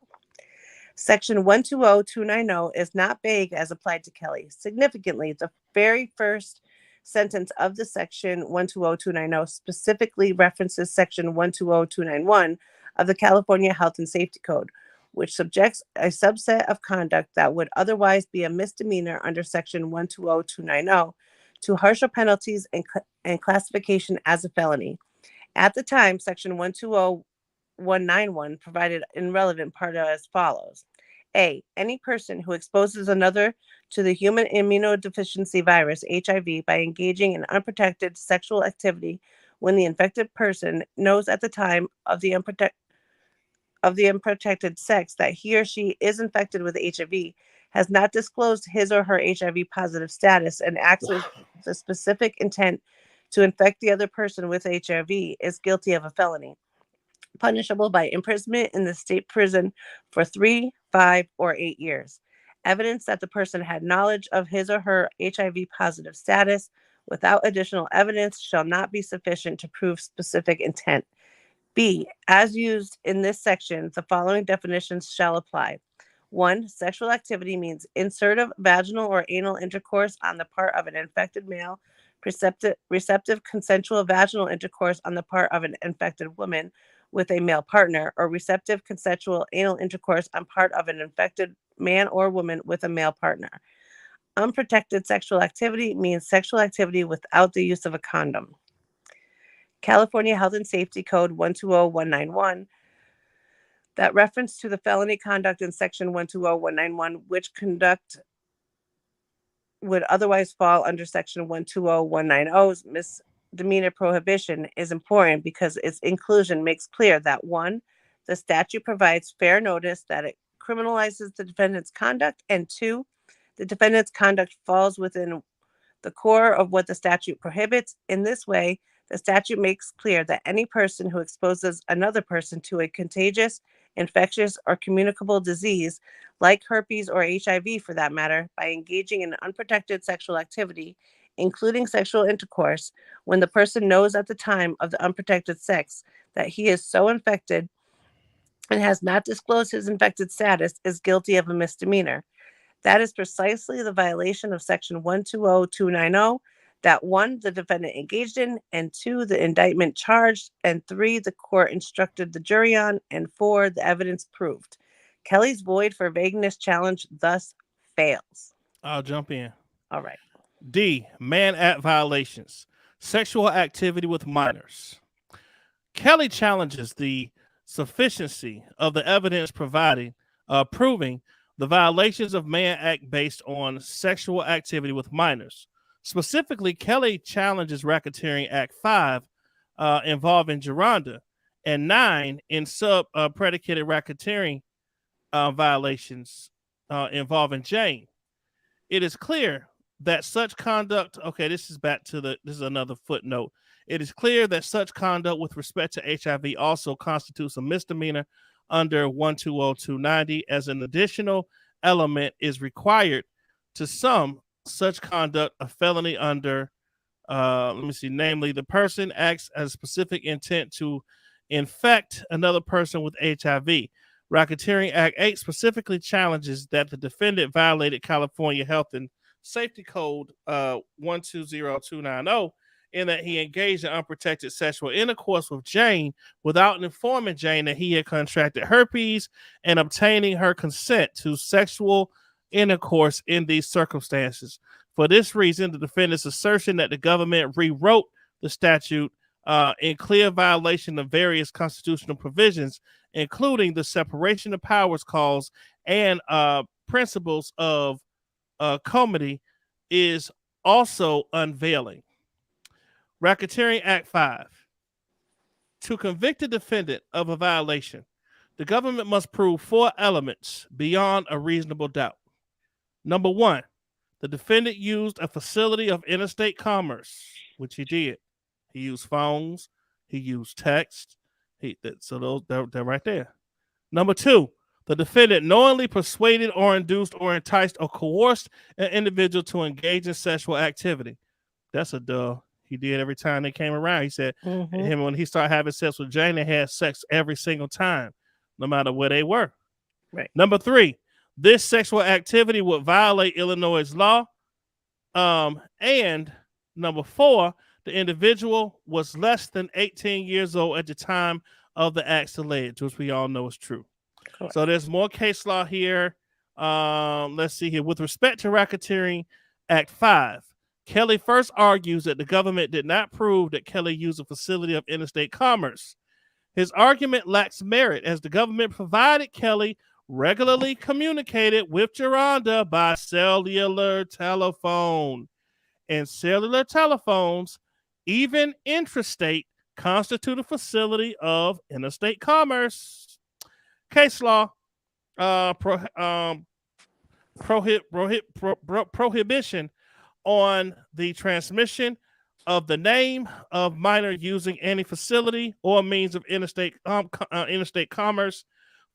Section 120290 is not vague as applied to Kelly. Significantly, the very first sentence of the section 120290 specifically references section 120291 of the California Health and Safety Code, which subjects a subset of conduct that would otherwise be a misdemeanor under section 120290 to harsher penalties and classification as a felony. At the time, section 120191 provided an relevant part as follows. A, any person who exposes another to the human immunodeficiency virus, HIV, by engaging in unprotected sexual activity when the infected person knows at the time of the unprotected sex that he or she is infected with HIV, has not disclosed his or her HIV positive status, and acts with the specific intent to infect the other person with HIV, is guilty of a felony, punishable by imprisonment in the state prison for 3, 5, or 8 years. Evidence that the person had knowledge of his or her HIV positive status without additional evidence shall not be sufficient to prove specific intent. B, as used in this section, the following definitions shall apply. 1, sexual activity means insertive vaginal or anal intercourse on the part of an infected male, receptive consensual vaginal intercourse on the part of an infected woman with a male partner, or receptive consensual anal intercourse on part of an infected man or woman with a male partner. Unprotected sexual activity means sexual activity without the use of a condom. California Health and Safety Code 120191, that reference to the felony conduct in section 120191, which conduct would otherwise fall under section 120190's misdemeanor prohibition, is important because its inclusion makes clear that 1, the statute provides fair notice that it criminalizes the defendant's conduct, and 2, the defendant's conduct falls within the core of what the statute prohibits. In this way, the statute makes clear that any person who exposes another person to a contagious, infectious, or communicable disease, like herpes or HIV for that matter, by engaging in unprotected sexual activity, including sexual intercourse, when the person knows at the time of the unprotected sex that he is so infected and has not disclosed his infected status, is guilty of a misdemeanor. That is precisely the violation of section 120290 that 1, the defendant engaged in, and 2, the indictment charged, and 3, the court instructed the jury on, and 4, the evidence proved. Kelly's void for vagueness challenge thus fails. I'll jump in. All right. D, Mann Act violations. Sexual activity with minors. Kelly challenges the sufficiency of the evidence proving the violations of Mann Act based on sexual activity with minors. Specifically, Kelly challenges Racketeering Act 5 involving Geronda, and 9 in predicated racketeering violations involving Jane. It is clear that such conduct, this is another footnote. It is clear that such conduct with respect to HIV also constitutes a misdemeanor under 120290, as an additional element is required to some such conduct a felony under namely the person acts as specific intent to infect another person with HIV. Racketeering Act 8 specifically challenges that the defendant violated California Health and Safety Code 120290 in that he engaged in unprotected sexual intercourse with Jane without informing Jane that he had contracted herpes and obtaining her consent to sexual intercourse in these circumstances. For this reason, the defendant's assertion that the government rewrote the statute in clear violation of various constitutional provisions, including the separation of powers clause and principles of comity, is also unveiling. Racketeering Act 5. To convict a defendant of a violation, the government must prove 4 elements beyond a reasonable doubt. Number 1, the defendant used a facility of interstate commerce, which he did. He used phones, he used text. So they're right there. Number 2, the defendant knowingly persuaded or induced or enticed or coerced an individual to engage in sexual activity. That's a duh. He did every time they came around. He said him when he started having sex with Jane, they had sex every single time, no matter where they were. Right. Number 3, this sexual activity would violate Illinois' law. And number 4, the individual was less than 18 years old at the time of the acts alleged, which we all know is true. Correct. So there's more case law here. Let's see here. With respect to Racketeering Act 5, Kelly first argues that the government did not prove that Kelly used a facility of interstate commerce. His argument lacks merit as the government provided Kelly regularly communicated with Geronda by cellular telephone. And cellular telephones, even intrastate, constitute a facility of interstate commerce. Case law prohibition on the transmission of the name of minor using any facility or means of interstate commerce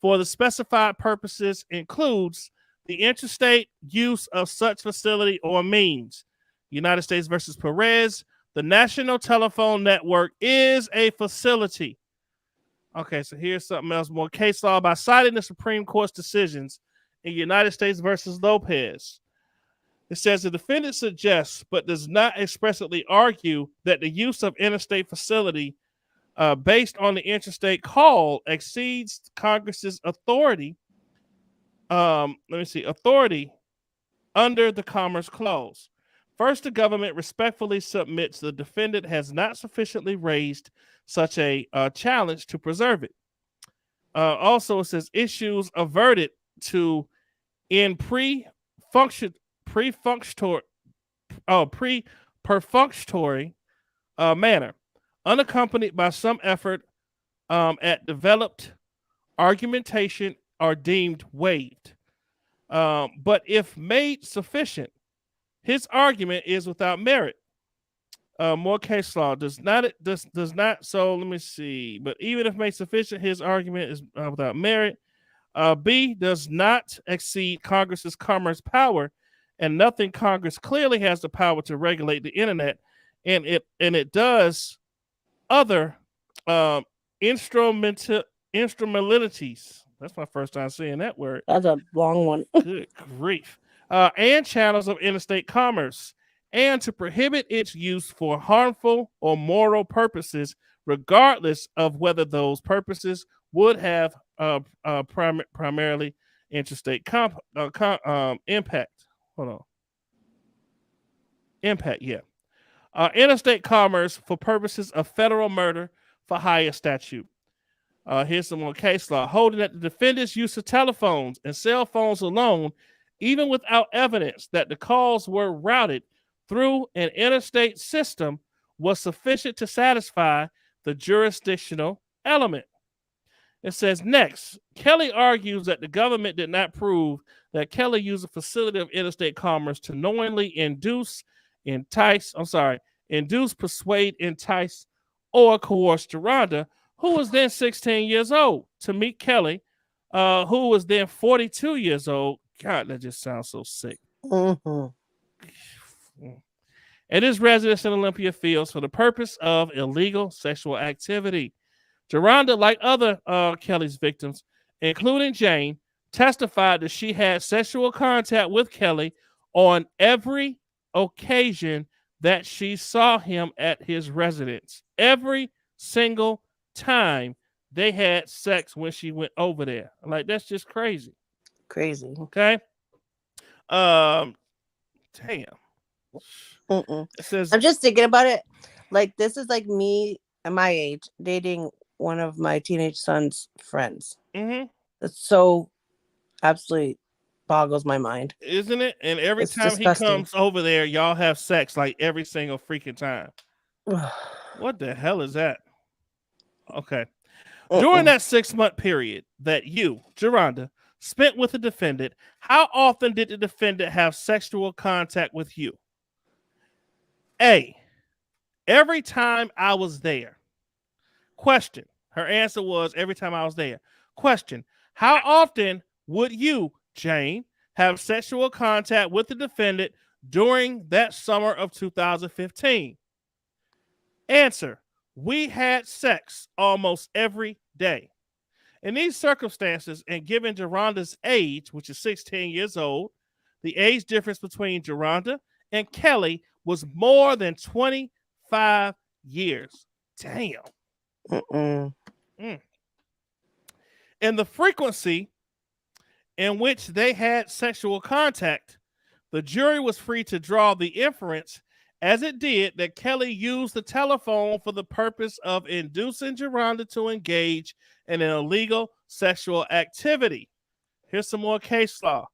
for the specified purposes includes the interstate use of such facility or means. United States versus Perez, the National Telephone Network is a facility. Okay, so here's something else, more case law by citing the Supreme Court's decisions in United States versus Lopez. It says the defendant suggests but does not expressly argue that the use of interstate facility based on the interstate call exceeds Congress's authority. Authority under the Commerce Clause. First, the government respectfully submits the defendant has not sufficiently raised such a challenge to preserve it. Also, it says issues averted to in perfunctory manner, unaccompanied by some effort at developed argumentation are deemed waived. But if made sufficient, his argument is without merit. More case law does not. So let me see. But even if made sufficient, his argument is without merit. B does not exceed Congress's commerce power, and nothing Congress clearly has the power to regulate the internet, and it does other instrumentalities. That's my first time seeing that word. That's a long one. Good grief. And channels of interstate commerce, and to prohibit its use for harmful or moral purposes, regardless of whether those purposes would have primarily interstate impact. Hold on. Impact, yeah. Interstate commerce for purposes of federal murder for hire statute. Here's some more case law. Holding that the defendant's use of telephones and cell phones alone, even without evidence that the calls were routed through an interstate system, was sufficient to satisfy the jurisdictional element. It says next, Kelly argues that the government did not prove that Kelly used a facility of interstate commerce to knowingly induce, persuade, entice, or coerce Geronda, who was then 16 years old, to meet Kelly, who was then 42 years old. God, that just sounds so sick. Mm-hmm. At his residence in Olympia Fields for the purpose of illegal sexual activity. Geronda, like other Kelly's victims, including Jane, testified that she had sexual contact with Kelly on every occasion that she saw him at his residence. Every single time they had sex when she went over there. Like, that's just crazy. Crazy. Okay. Damn. Mm-mm. It says I'm just thinking about it. Like, this is like me at my age dating one of my teenage son's friends. It's so absolutely boggles my mind. Isn't it? And every It's time disgusting. he comes over there, y'all have sex like every single freaking time. What the hell is that? Okay. During that 6-month period that you, Geronda, spent with the defendant, how often did the defendant have sexual contact with you? A, every time I was there. Question. Her answer was every time I was there. Question. How often would you, Jane, have sexual contact with the defendant during that summer of 2015? Answer. We had sex almost every day. In these circumstances, and given Geronda's age, which is 16 years old, the age difference between Geronda and Kelly was more than 25 years. Damn. And the frequency in which they had sexual contact, the jury was free to draw the inference, as it did, that Kelly used the telephone for the purpose of inducing Geronda to engage in an illegal sexual activity. Here's some more case law.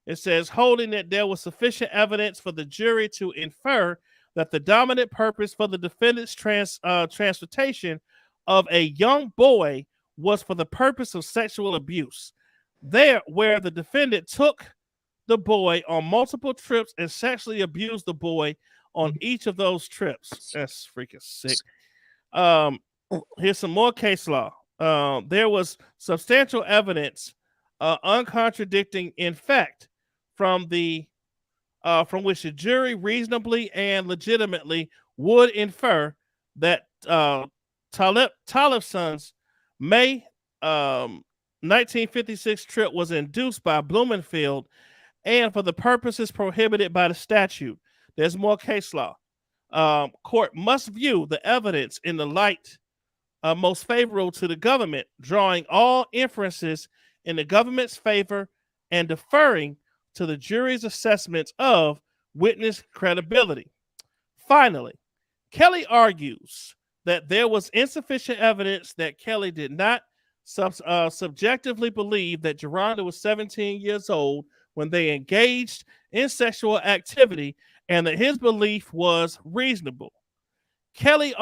It says, holding that there was sufficient evidence for the jury to infer that the dominant purpose for the defendant's transportation of a young boy was for the purpose of sexual abuse. There, where the defendant took the boy on multiple trips and sexually abused the boy on each of those trips. That's freaking sick. Here's some more case law. There was substantial evidence, uncontradicting in fact, from which the jury reasonably and legitimately would infer that Tollefson's May 1956 trip was induced by Blumenfield and for the purposes prohibited by the statute. There's more case law. Court must view the evidence in the light most favorable to the government, drawing all inferences in the government's favor and deferring to the jury's assessments of witness credibility. Finally, Kelly argues that there was insufficient evidence that Kelly did not subjectively believe that Geronda was 17 years old when they engaged in sexual activity and that his belief was reasonable. Kelly's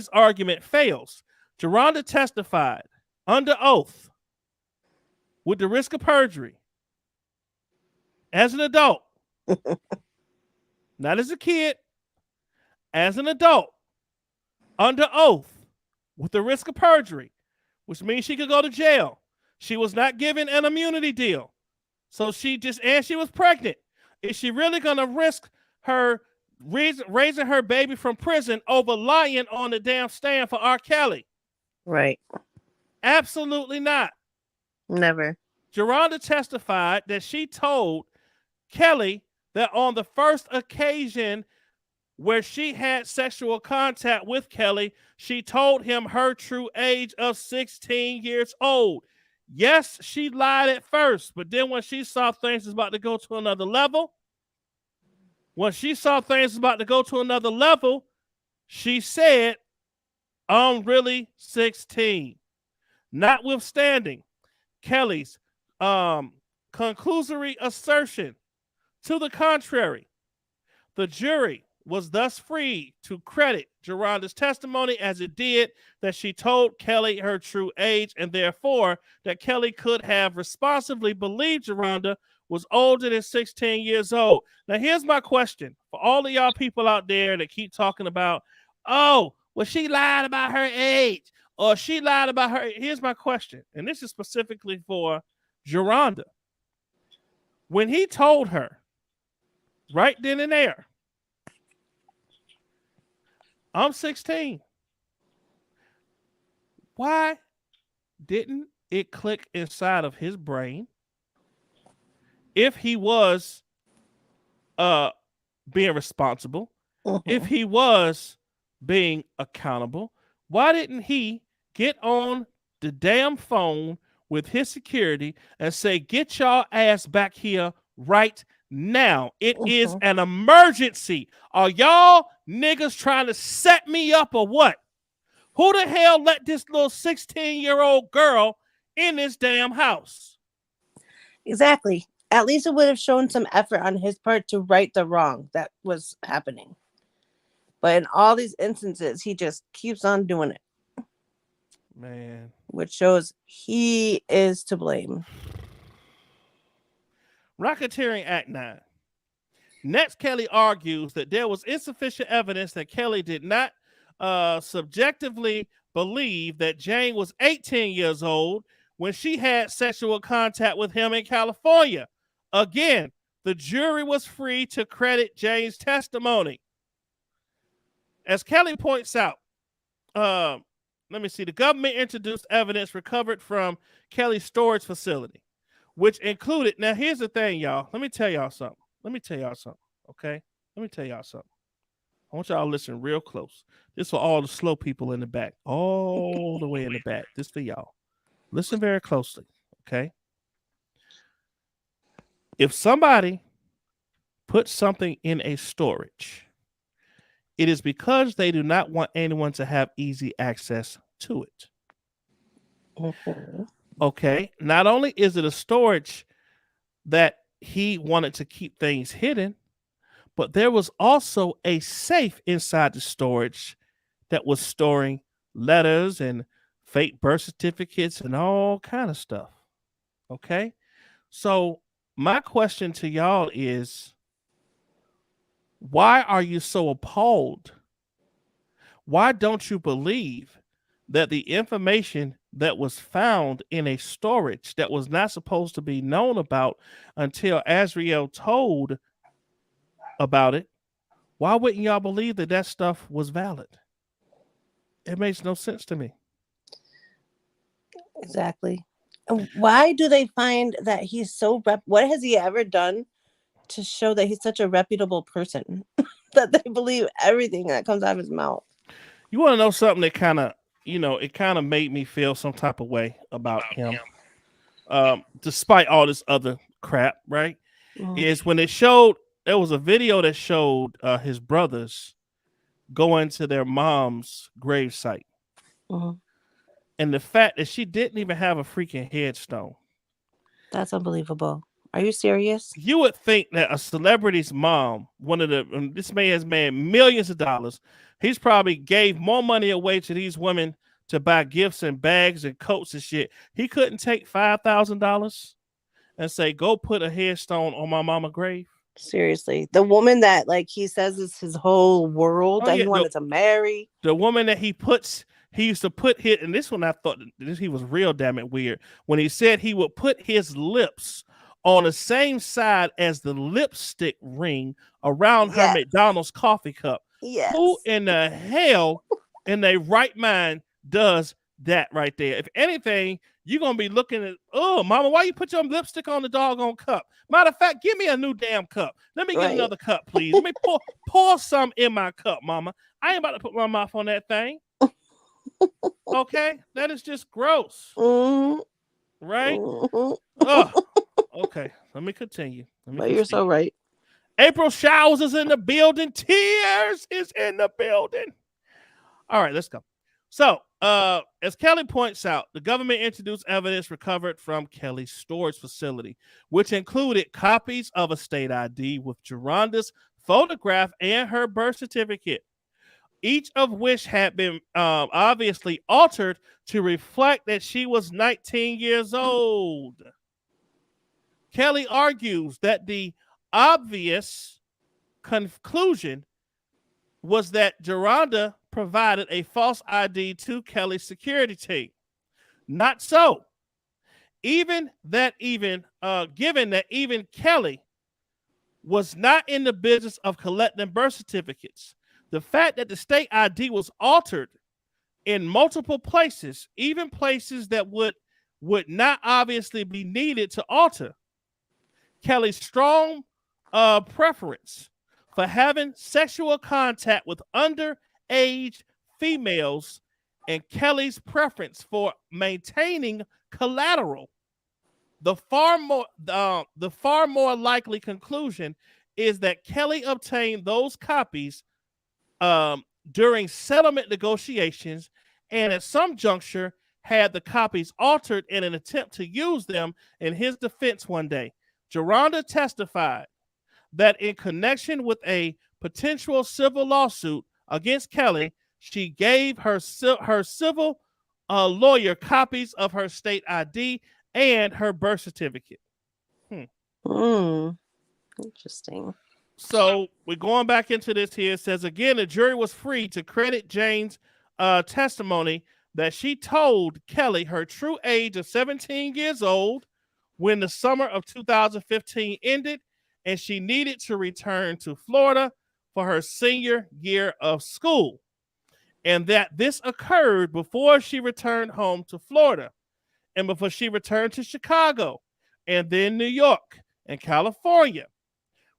argument fails. Geronda testified under oath with the risk of perjury as an adult, not as a kid, as an adult, under oath with the risk of perjury, which means she could go to jail. She was not given an immunity deal. So she was pregnant. Is she really going to risk her raising her baby from prison over lying on the damn stand for R. Kelly? Right. Absolutely not. Never. Geronda testified that she told Kelly that on the first occasion where she had sexual contact with Kelly, she told him her true age of 16 years old. Yes, she lied at first, but then when she saw things was about to go to another level, she said, I'm really 16. Notwithstanding Kelly's conclusory assertion to the contrary, the jury was thus free to credit Geronda's testimony as it did that she told Kelly her true age, and therefore that Kelly could have responsibly believed Geronda was older than 16 years old. Now, here's my question for all of y'all people out there that keep talking about, oh, well, she lied about her age, or she lied about her. Here's my question, and this is specifically for Geronda. When he told her right then and there, I'm 16. Why didn't it click inside of his brain? If he was being responsible, if he was being accountable, why didn't he get on the damn phone with his security and say, get y'all ass back here right now? It is an emergency. Are y'all niggas trying to set me up or what? Who the hell let this little 16-year-old girl in this damn house? Exactly. At least it would have shown some effort on his part to right the wrong that was happening. But in all these instances, he just keeps on doing it. Man. Which shows he is to blame. Racketeering Act 9. Next, Kelly argues that there was insufficient evidence that Kelly did not subjectively believe that Jane was 18 years old when she had sexual contact with him in California. Again, the jury was free to credit Jane's testimony. As Kelly points out, let me see, the government introduced evidence recovered from Kelly's storage facility, which included, now here's the thing, y'all. Let me tell y'all something, okay? Let me tell y'all something. I want y'all to listen real close. This for all the slow people in the back, all the way in the back. This for y'all. Listen very closely, okay? If somebody puts something in a storage, it is because they do not want anyone to have easy access to it. Okay. Not only is it a storage that he wanted to keep things hidden, but there was also a safe inside the storage that was storing letters and fake birth certificates and all kind of stuff. Okay. So my question to y'all is, why are you so appalled? Why don't you believe that the information that was found in a storage that was not supposed to be known about until Azriel told about it? Why wouldn't y'all believe that that stuff was valid? It makes no sense to me. Exactly. Why do they find that he's so what has he ever done to show that he's such a reputable person that they believe everything that comes out of his mouth? You want to know something that kind of, it kind of made me feel some type of way about him, despite all this other crap, right? Is when there was a video that showed his brothers going to their mom's gravesite. And the fact that she didn't even have a freaking headstone. That's unbelievable. Are you serious? You would think that a celebrity's mom, this man has made millions of dollars. He's probably gave more money away to these women to buy gifts and bags and coats and shit. He couldn't take $5,000 and say, go put a headstone on my mama's grave. Seriously. The woman that he says is his whole world he wanted to marry. The woman that he used to put his, and this one I thought he was real damn it weird when he said he would put his lips on the same side as the lipstick ring around her McDonald's coffee cup. Yes. Who in the hell in their right mind does that right there? If anything, you're going to be looking at, oh, mama, why you put your lipstick on the doggone cup? Matter of fact, give me a new damn cup. Let me get another cup, please. Let me pour some in my cup, mama. I ain't about to put my mouth on that thing. Okay? That is just gross. Right? Okay. Let me continue. You're so right. April Showers is in the building. Tears is in the building. All right, let's go. So, as Kelly points out, the government introduced evidence recovered from Kelly's storage facility, which included copies of a state ID with Geronda's photograph and her birth certificate, each of which had been obviously altered to reflect that she was 19 years old. Kelly argues that the obvious conclusion was that Geronda provided a false ID to Kelly's security team. Not so. Given that even Kelly was not in the business of collecting birth certificates, the fact that the state ID was altered in multiple places, even places that would would not obviously be needed to alter Kelly's strong preference for having sexual contact with underage females and Kelly's preference for maintaining collateral. The far more likely conclusion is that Kelly obtained those copies during settlement negotiations and at some juncture had the copies altered in an attempt to use them in his defense one day. Geronda testified that in connection with a potential civil lawsuit against Kelly, she gave her civil lawyer copies of her state ID and her birth certificate. Interesting. So we're going back into this here. It says, again, the jury was free to credit Jane's testimony that she told Kelly her true age of 17 years old when the summer of 2015 ended and she needed to return to Florida for her senior year of school, and that this occurred before she returned home to Florida and before she returned to Chicago and then New York and California.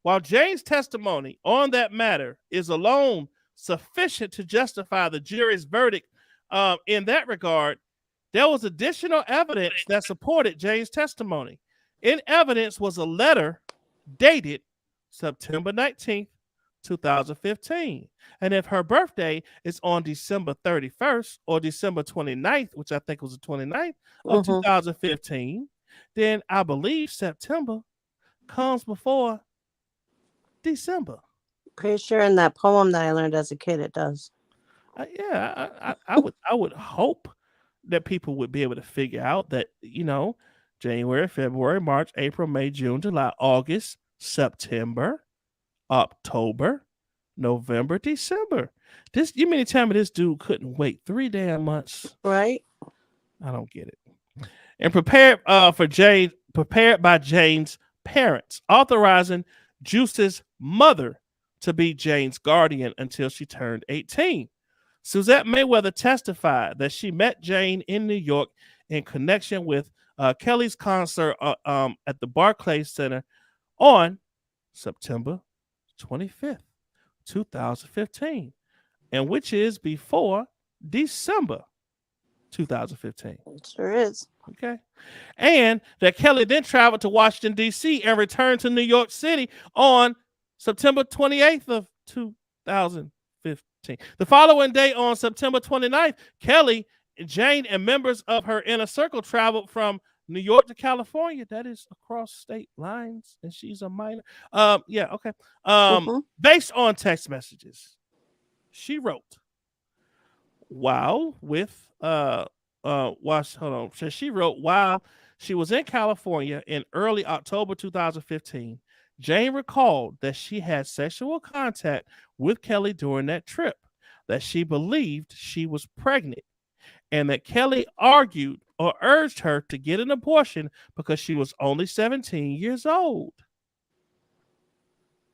While Jane's testimony on that matter is alone sufficient to justify the jury's verdict in that regard, there was additional evidence that supported Jane's testimony. In evidence was a letter dated September 19th, 2015. And if her birthday is on December 31st or December 29th, which I think was the 29th of 2015, then I believe September comes before December. Pretty sure in that poem that I learned as a kid, it does. I would hope that people would be able to figure out that, January, February, March, April, May, June, July, August, September, October, November, December. You mean to tell me this dude couldn't wait 3 damn months? Right. I don't get it. And prepared by Jane's parents, authorizing Juice's mother to be Jane's guardian until she turned 18. Suzette Mayweather testified that she met Jane in New York in connection with Kelly's concert at the Barclays Center on September 25th, 2015, and which is before December 2015. It sure is. Okay. And that Kelly then traveled to Washington, D.C. and returned to New York City on September 28th of 2015. The following day, on September 29th, Kelly, Jane, and members of her inner circle traveled from New York to California. That is across state lines, and she's a minor. Based on text messages, she wrote, while she was in California in early October 2015, Jane recalled that she had sexual contact with Kelly during that trip, that she believed she was pregnant, and that Kelly argued or urged her to get an abortion because she was only 17 years old.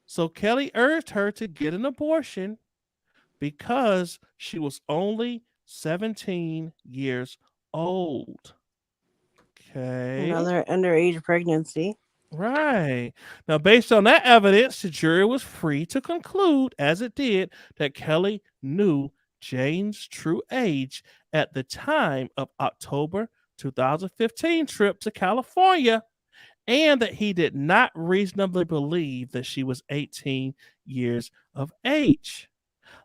So Kelly urged her to get an abortion because she was only 17 years old. Okay. Another underage pregnancy. Right. Now, based on that evidence, the jury was free to conclude, as it did, that Kelly knew Jane's true age at the time of October 2015 trip to California, and that he did not reasonably believe that she was 18 years of age.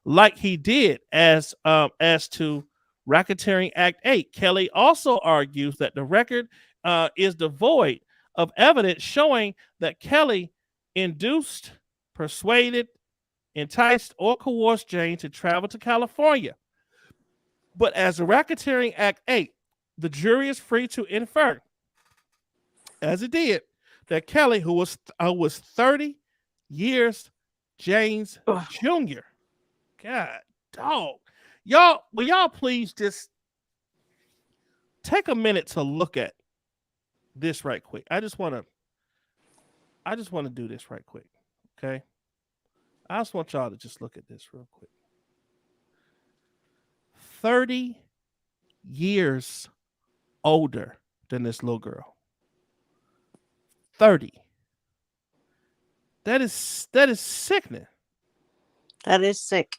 Like he did as to Racketeering Act 8, Kelly also argues that the record is devoid of evidence showing that Kelly induced, persuaded, enticed, or coerced Jane to travel to California. But as a Racketeering Act 8, the jury is free to infer, as it did, that Kelly, who was 30 years Jane's junior. God, dog. Will y'all please just take a minute to look at this right quick. I just want to do this right quick. Okay. I just want y'all to just look at this real quick. 30 years older than this little girl. 30. That is sickening. That is sick.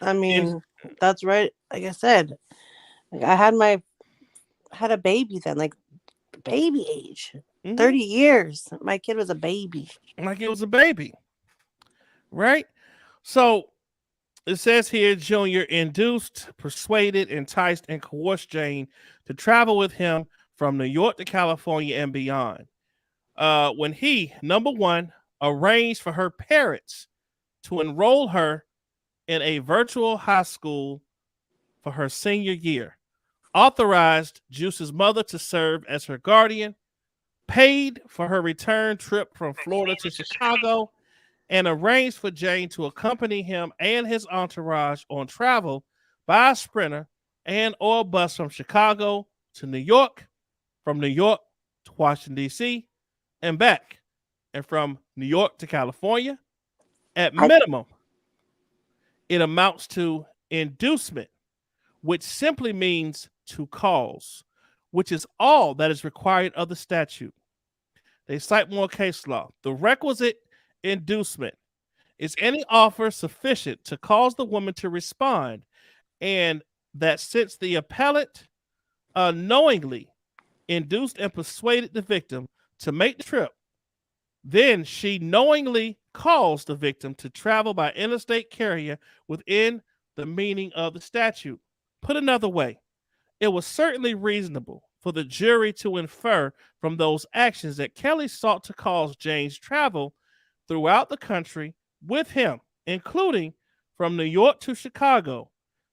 I mean, that's right. Like I said, like I had a baby then, like baby age. 30 years. My kid was a baby. Like it was a baby. Right? So it says here, Junior induced, persuaded, enticed, and coerced Jane to travel with him from New York to California and beyond. When he, number one, arranged for her parents to enroll her in a virtual high school for her senior year, authorized Juice's mother to serve as her guardian, paid for her return trip from Florida to Chicago, and arranged for Jane to accompany him and his entourage on travel by a Sprinter and or bus from Chicago to New York, from New York to Washington, D.C., and back, and from New York to California. At minimum, it amounts to inducement, which simply means to cause, which is all that is required of the statute. They cite more case law. The requisite inducement is any offer sufficient to cause the woman to respond, and that since the appellate knowingly induced and persuaded the victim to make the trip, then she knowingly caused the victim to travel by interstate carrier within the meaning of the statute. Put another way, it was certainly reasonable for the jury to infer from those actions that Kelly sought to cause Jane's travel throughout the country with him, including from New York to Chicago.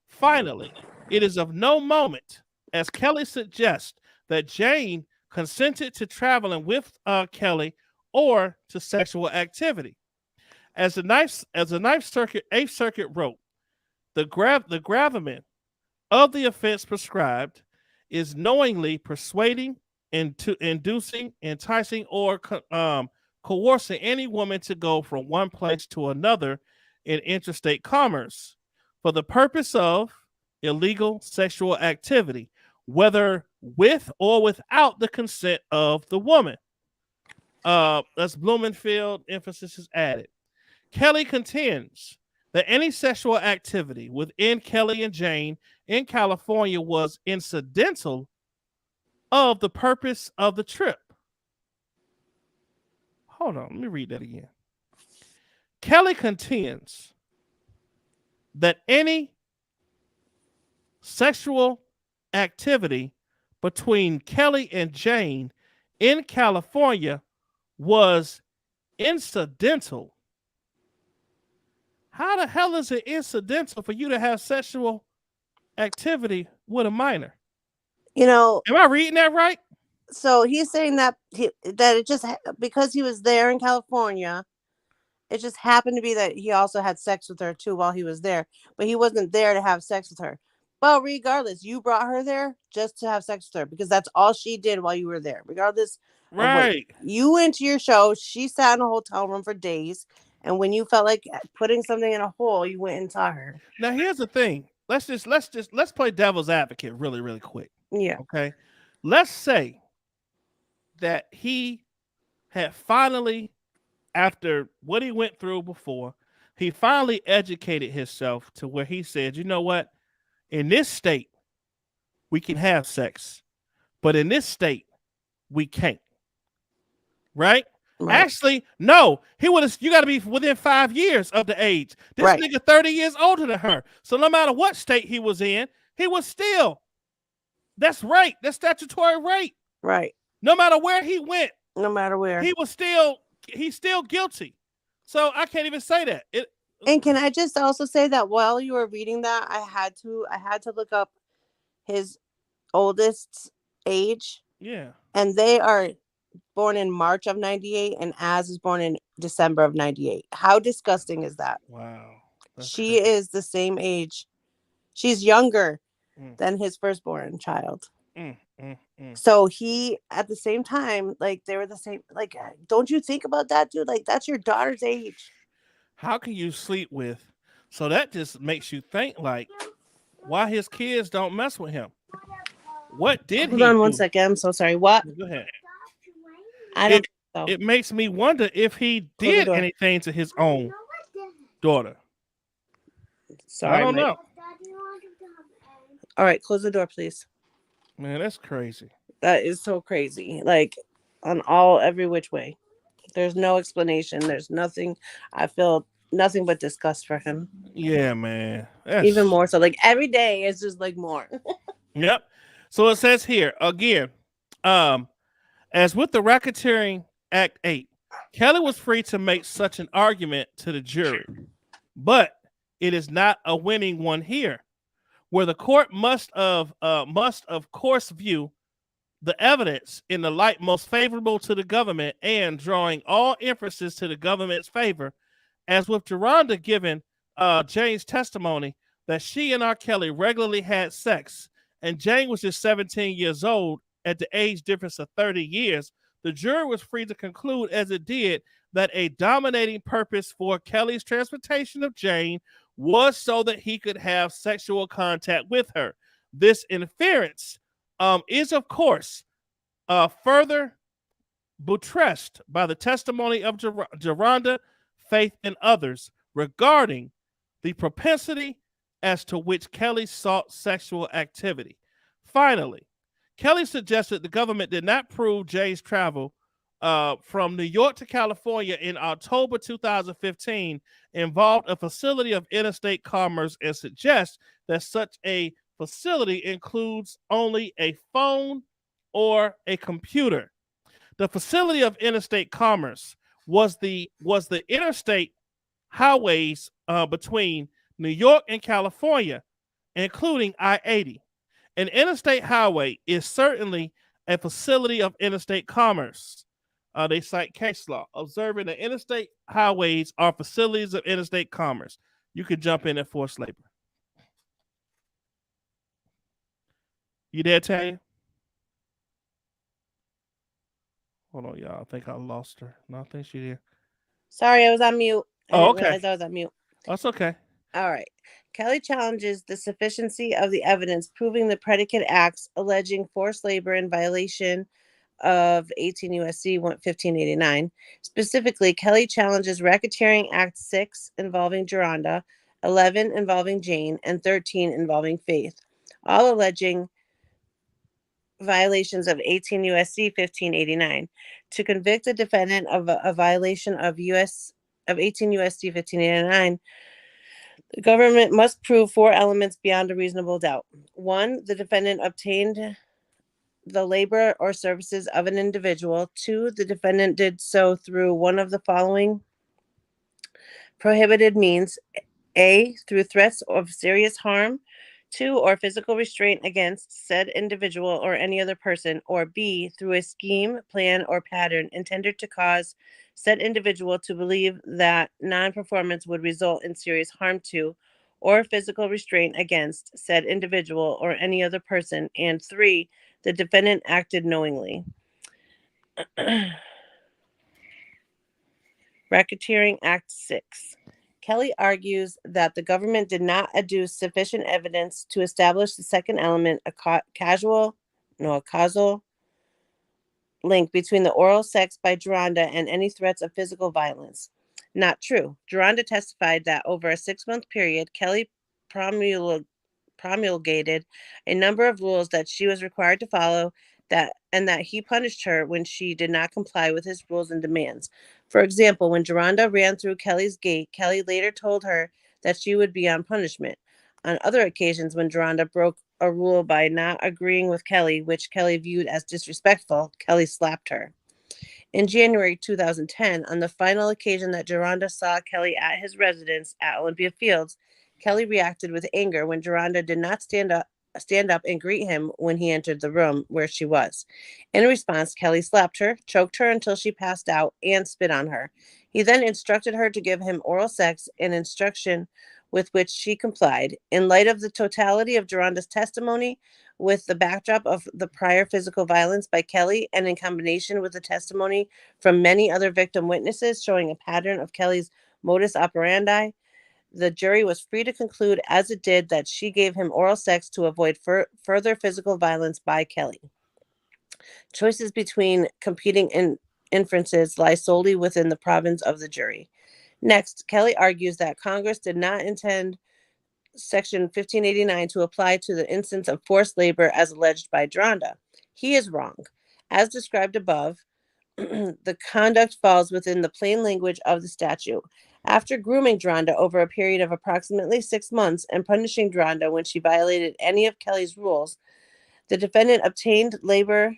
Finally, it is of no moment, as Kelly suggests, that Jane consented to traveling with Kelly or to sexual activity. As the Eighth Circuit wrote, the gravamen of the offense prescribed is knowingly persuading, inducing, enticing, or coercing any woman to go from one place to another in interstate commerce for the purpose of illegal sexual activity, whether with or without the consent of the woman. That's Blumenfield, emphasis is added. Kelly contends that any sexual activity within Kelly and Jane in California was incidental of the purpose of the trip. Hold on, let me read that again. Kelly contends that any sexual activity between Kelly and Jane in California was incidental. How the hell is it incidental for you to have sexual activity with a minor? You know, am I reading that right? So he's saying that it just because he was there in California, it just happened to be that he also had sex with her too while he was there, but he wasn't there to have sex with her. Well, regardless, you brought her there just to have sex with her because that's all she did while you were there. Regardless, right? You went to your show. She sat in a hotel room for days, and when you felt like putting something in a hole, you went and saw her. Now, here's the thing. Let's play devil's advocate really, really quick. Yeah. Okay. Let's say that he had finally, after what he went through before, he finally educated himself to where he said, you know what? In this state, we can have sex, but in this state, we can't. Right? Actually, no. You got to be within 5 years of the age. This nigga 30 years older than her. So no matter what state he was in, he was still. That's right. That's statutory rape. Right. No matter where he went. No matter where. He's still guilty. So I can't even say that. And can I just also say that while you were reading that, I had to look up his oldest age. Yeah. And they are born in March of 98 and Az is born in December of 98. How disgusting is that? Wow. She is the same age. She's younger than his firstborn child. So he, at the same time, like they were the same, like, don't you think about that, dude? Like, that's your daughter's age. How can you sleep with? So that just makes you think, like, why his kids don't mess with him. What did Hold he on do? one second. I'm so sorry. What? Go ahead. I don't think so. It makes me wonder if he Close the did door. anything to his own daughter. Sorry, I don't know. All right, close the door, please. Man, that's crazy. That is so crazy. Like on every which way. There's no explanation. There's nothing. I feel nothing but disgust for him. Yeah, man. Even more so. Like every day it's just like more. Yep. So it says here again, as with the Racketeering Act 8, Kelly was free to make such an argument to the jury, but it is not a winning one here, where the court must of course view the evidence in the light most favorable to the government and drawing all inferences to the government's favor, as with Geronda giving Jane's testimony that she and R. Kelly regularly had sex, and Jane was just 17 years old at the age difference of 30 years, the jury was free to conclude, as it did, that a dominating purpose for Kelly's transportation of Jane was so that he could have sexual contact with her. This inference is, of course, further buttressed by the testimony of Geronda, Faith, and others regarding the propensity as to which Kelly sought sexual activity. Finally, Kelly suggested the government did not prove Jay's travel from New York to California in October 2015 involved a facility of interstate commerce and suggests that such a facility includes only a phone or a computer. The facility of interstate commerce was the interstate highways between New York and California, including I-80. An interstate highway is certainly a facility of interstate commerce. They cite case law. Observing the interstate highways are facilities of interstate commerce. You could jump in at forced labor. You there, Tanya? Hold on, y'all. I think I lost her. No, I think she's here. Sorry, I was on mute. I didn't okay. realize I was on mute. That's okay. All right. Kelly challenges the sufficiency of the evidence proving the predicate acts alleging forced labor in violation of 18 U.S.C. 1589. Specifically, Kelly challenges Racketeering Act 6 involving Geronda, 11 involving Jane, and 13 involving Faith, all alleging violations of 18 U.S.C. 1589. To convict a defendant of a violation of 18 U.S.C. 1589, the government must prove 4 elements beyond a reasonable doubt. 1, the defendant obtained the labor or services of an individual. 2, the defendant did so through one of the following prohibited means: A, through threats of serious harm, 2, or physical restraint against said individual or any other person, or B, through a scheme, plan, or pattern intended to cause said individual to believe that non-performance would result in serious harm to or physical restraint against said individual or any other person, and 3, the defendant acted knowingly. Racketeering Act 6. Kelly argues that the government did not adduce sufficient evidence to establish the second element, a causal link between the oral sex by Geronda and any threats of physical violence. Not true. Geronda testified that over a 6-month period, Kelly promulgated a number of rules that she was required to follow, and that he punished her when she did not comply with his rules and demands. For example, when Geronda ran through Kelly's gate, Kelly later told her that she would be on punishment. On other occasions, when Geronda broke a rule by not agreeing with Kelly, which Kelly viewed as disrespectful, Kelly slapped her. In January 2010, on the final occasion that Geronda saw Kelly at his residence at Olympia Fields, Kelly reacted with anger when Geronda did not stand up and greet him when he entered the room where she was. In response, Kelly slapped her, choked her until she passed out, and spit on her. He then instructed her to give him oral sex, an instruction with which she complied. In light of the totality of Geronda's testimony, with the backdrop of the prior physical violence by Kelly, and in combination with the testimony from many other victim witnesses showing a pattern of Kelly's modus operandi, the jury was free to conclude, as it did, that she gave him oral sex to avoid further physical violence by Kelly. Choices between competing inferences lie solely within the province of the jury. Next, Kelly argues that Congress did not intend Section 1589 to apply to the instance of forced labor as alleged by Dronda. He is wrong. As described above, the conduct falls within the plain language of the statute. After grooming Dronda over a period of approximately 6 months and punishing Dronda when she violated any of Kelly's rules, the defendant obtained labor,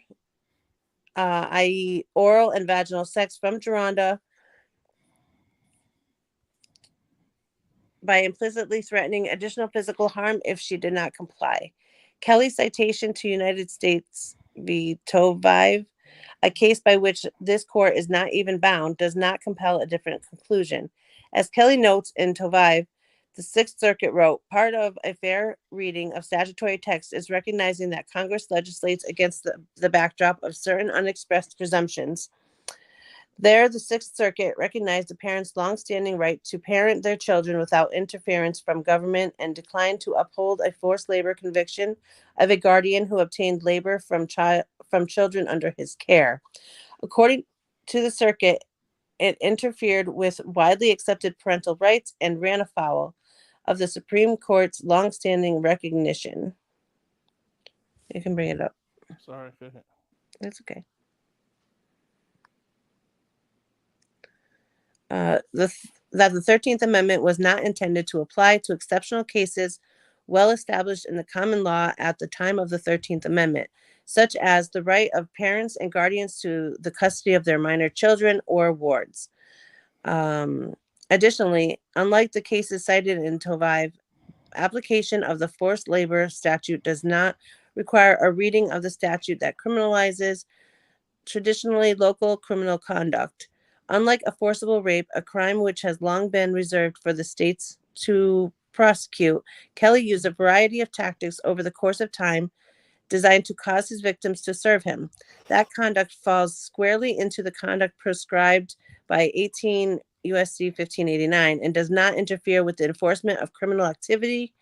i.e. oral and vaginal sex from Dronda by implicitly threatening additional physical harm if she did not comply. Kelly's citation to United States v. Tovive, a case by which this court is not even bound, does not compel a different conclusion. As Kelly notes in Tovive, the Sixth Circuit wrote, part of a fair reading of statutory text is recognizing that Congress legislates against the backdrop of certain unexpressed presumptions. There, the Sixth Circuit recognized a parent's longstanding right to parent their children without interference from government and declined to uphold a forced labor conviction of a guardian who obtained labor from children under his care. According to the circuit, it interfered with widely accepted parental rights and ran afoul of the Supreme Court's longstanding recognition. You can bring it up. Sorry, go ahead. That's okay. That the 13th Amendment was not intended to apply to exceptional cases well established in the common law at the time of the 13th Amendment, such as the right of parents and guardians to the custody of their minor children or wards. Additionally, unlike the cases cited in Tovive, application of the forced labor statute does not require a reading of the statute that criminalizes traditionally local criminal conduct. Unlike a forcible rape, a crime which has long been reserved for the states to prosecute, Kelly used a variety of tactics over the course of time designed to cause his victims to serve him. That conduct falls squarely into the conduct prescribed by 18 U.S.C. 1589 and does not interfere with the enforcement of criminal activity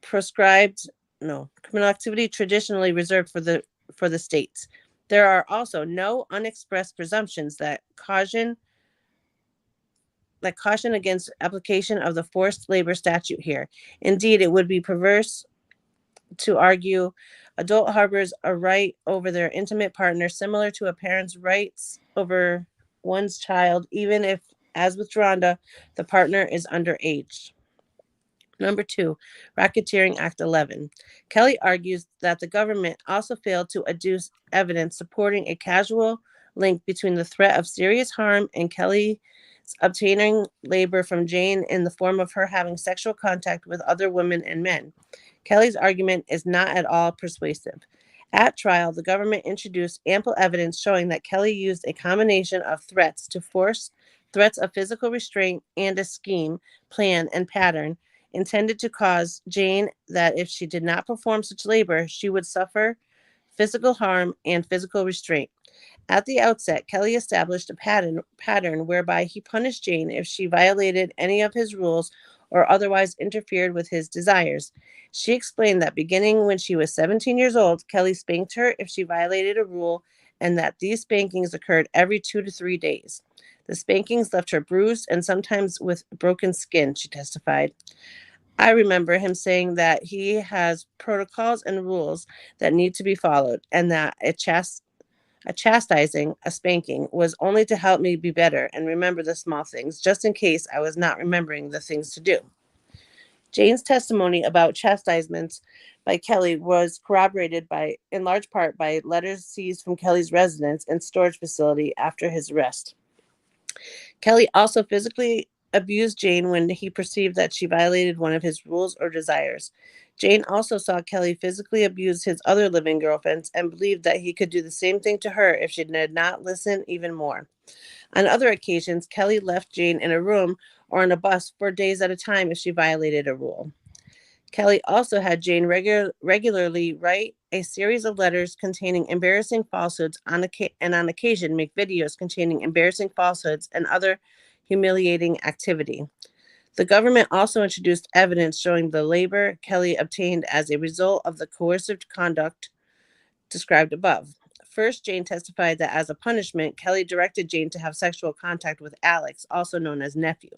traditionally reserved for the states. There are also no unexpressed presumptions that caution against application of the forced labor statute here. Indeed, it would be perverse to argue adult harbors a right over their intimate partner similar to a parent's rights over one's child, even if, as with Rhonda, the partner is underage. Number 2, Racketeering Act 11. Kelly argues that the government also failed to adduce evidence supporting a causal link between the threat of serious harm and Kelly's obtaining labor from Jane in the form of her having sexual contact with other women and men. Kelly's argument is not at all persuasive. At trial, the government introduced ample evidence showing that Kelly used a combination of threats to force, threats of physical restraint, and a scheme, plan, and pattern intended to cause Jane that if she did not perform such labor, she would suffer physical harm and physical restraint. At the outset, Kelly established a pattern whereby he punished Jane if she violated any of his rules or otherwise interfered with his desires. She explained that beginning when she was 17 years old, Kelly spanked her if she violated a rule, and that these spankings occurred every 2 to 3 days. The spankings left her bruised and sometimes with broken skin, she testified. I remember him saying that he has protocols and rules that need to be followed, and that a chastising, a spanking, was only to help me be better and remember the small things, just in case I was not remembering the things to do. Jane's testimony about chastisements by Kelly was corroborated in large part by letters seized from Kelly's residence and storage facility after his arrest. Kelly also physically abused Jane when he perceived that she violated one of his rules or desires. Jane also saw Kelly physically abuse his other living girlfriends and believed that he could do the same thing to her if she did not listen even more. On other occasions, Kelly left Jane in a room or on a bus for days at a time if she violated a rule. Kelly also had Jane regularly write a series of letters containing embarrassing falsehoods and on occasion make videos containing embarrassing falsehoods and other humiliating activity. The government also introduced evidence showing the labor Kelly obtained as a result of the coercive conduct described above. First, Jane testified that as a punishment, Kelly directed Jane to have sexual contact with Alex, also known as nephew.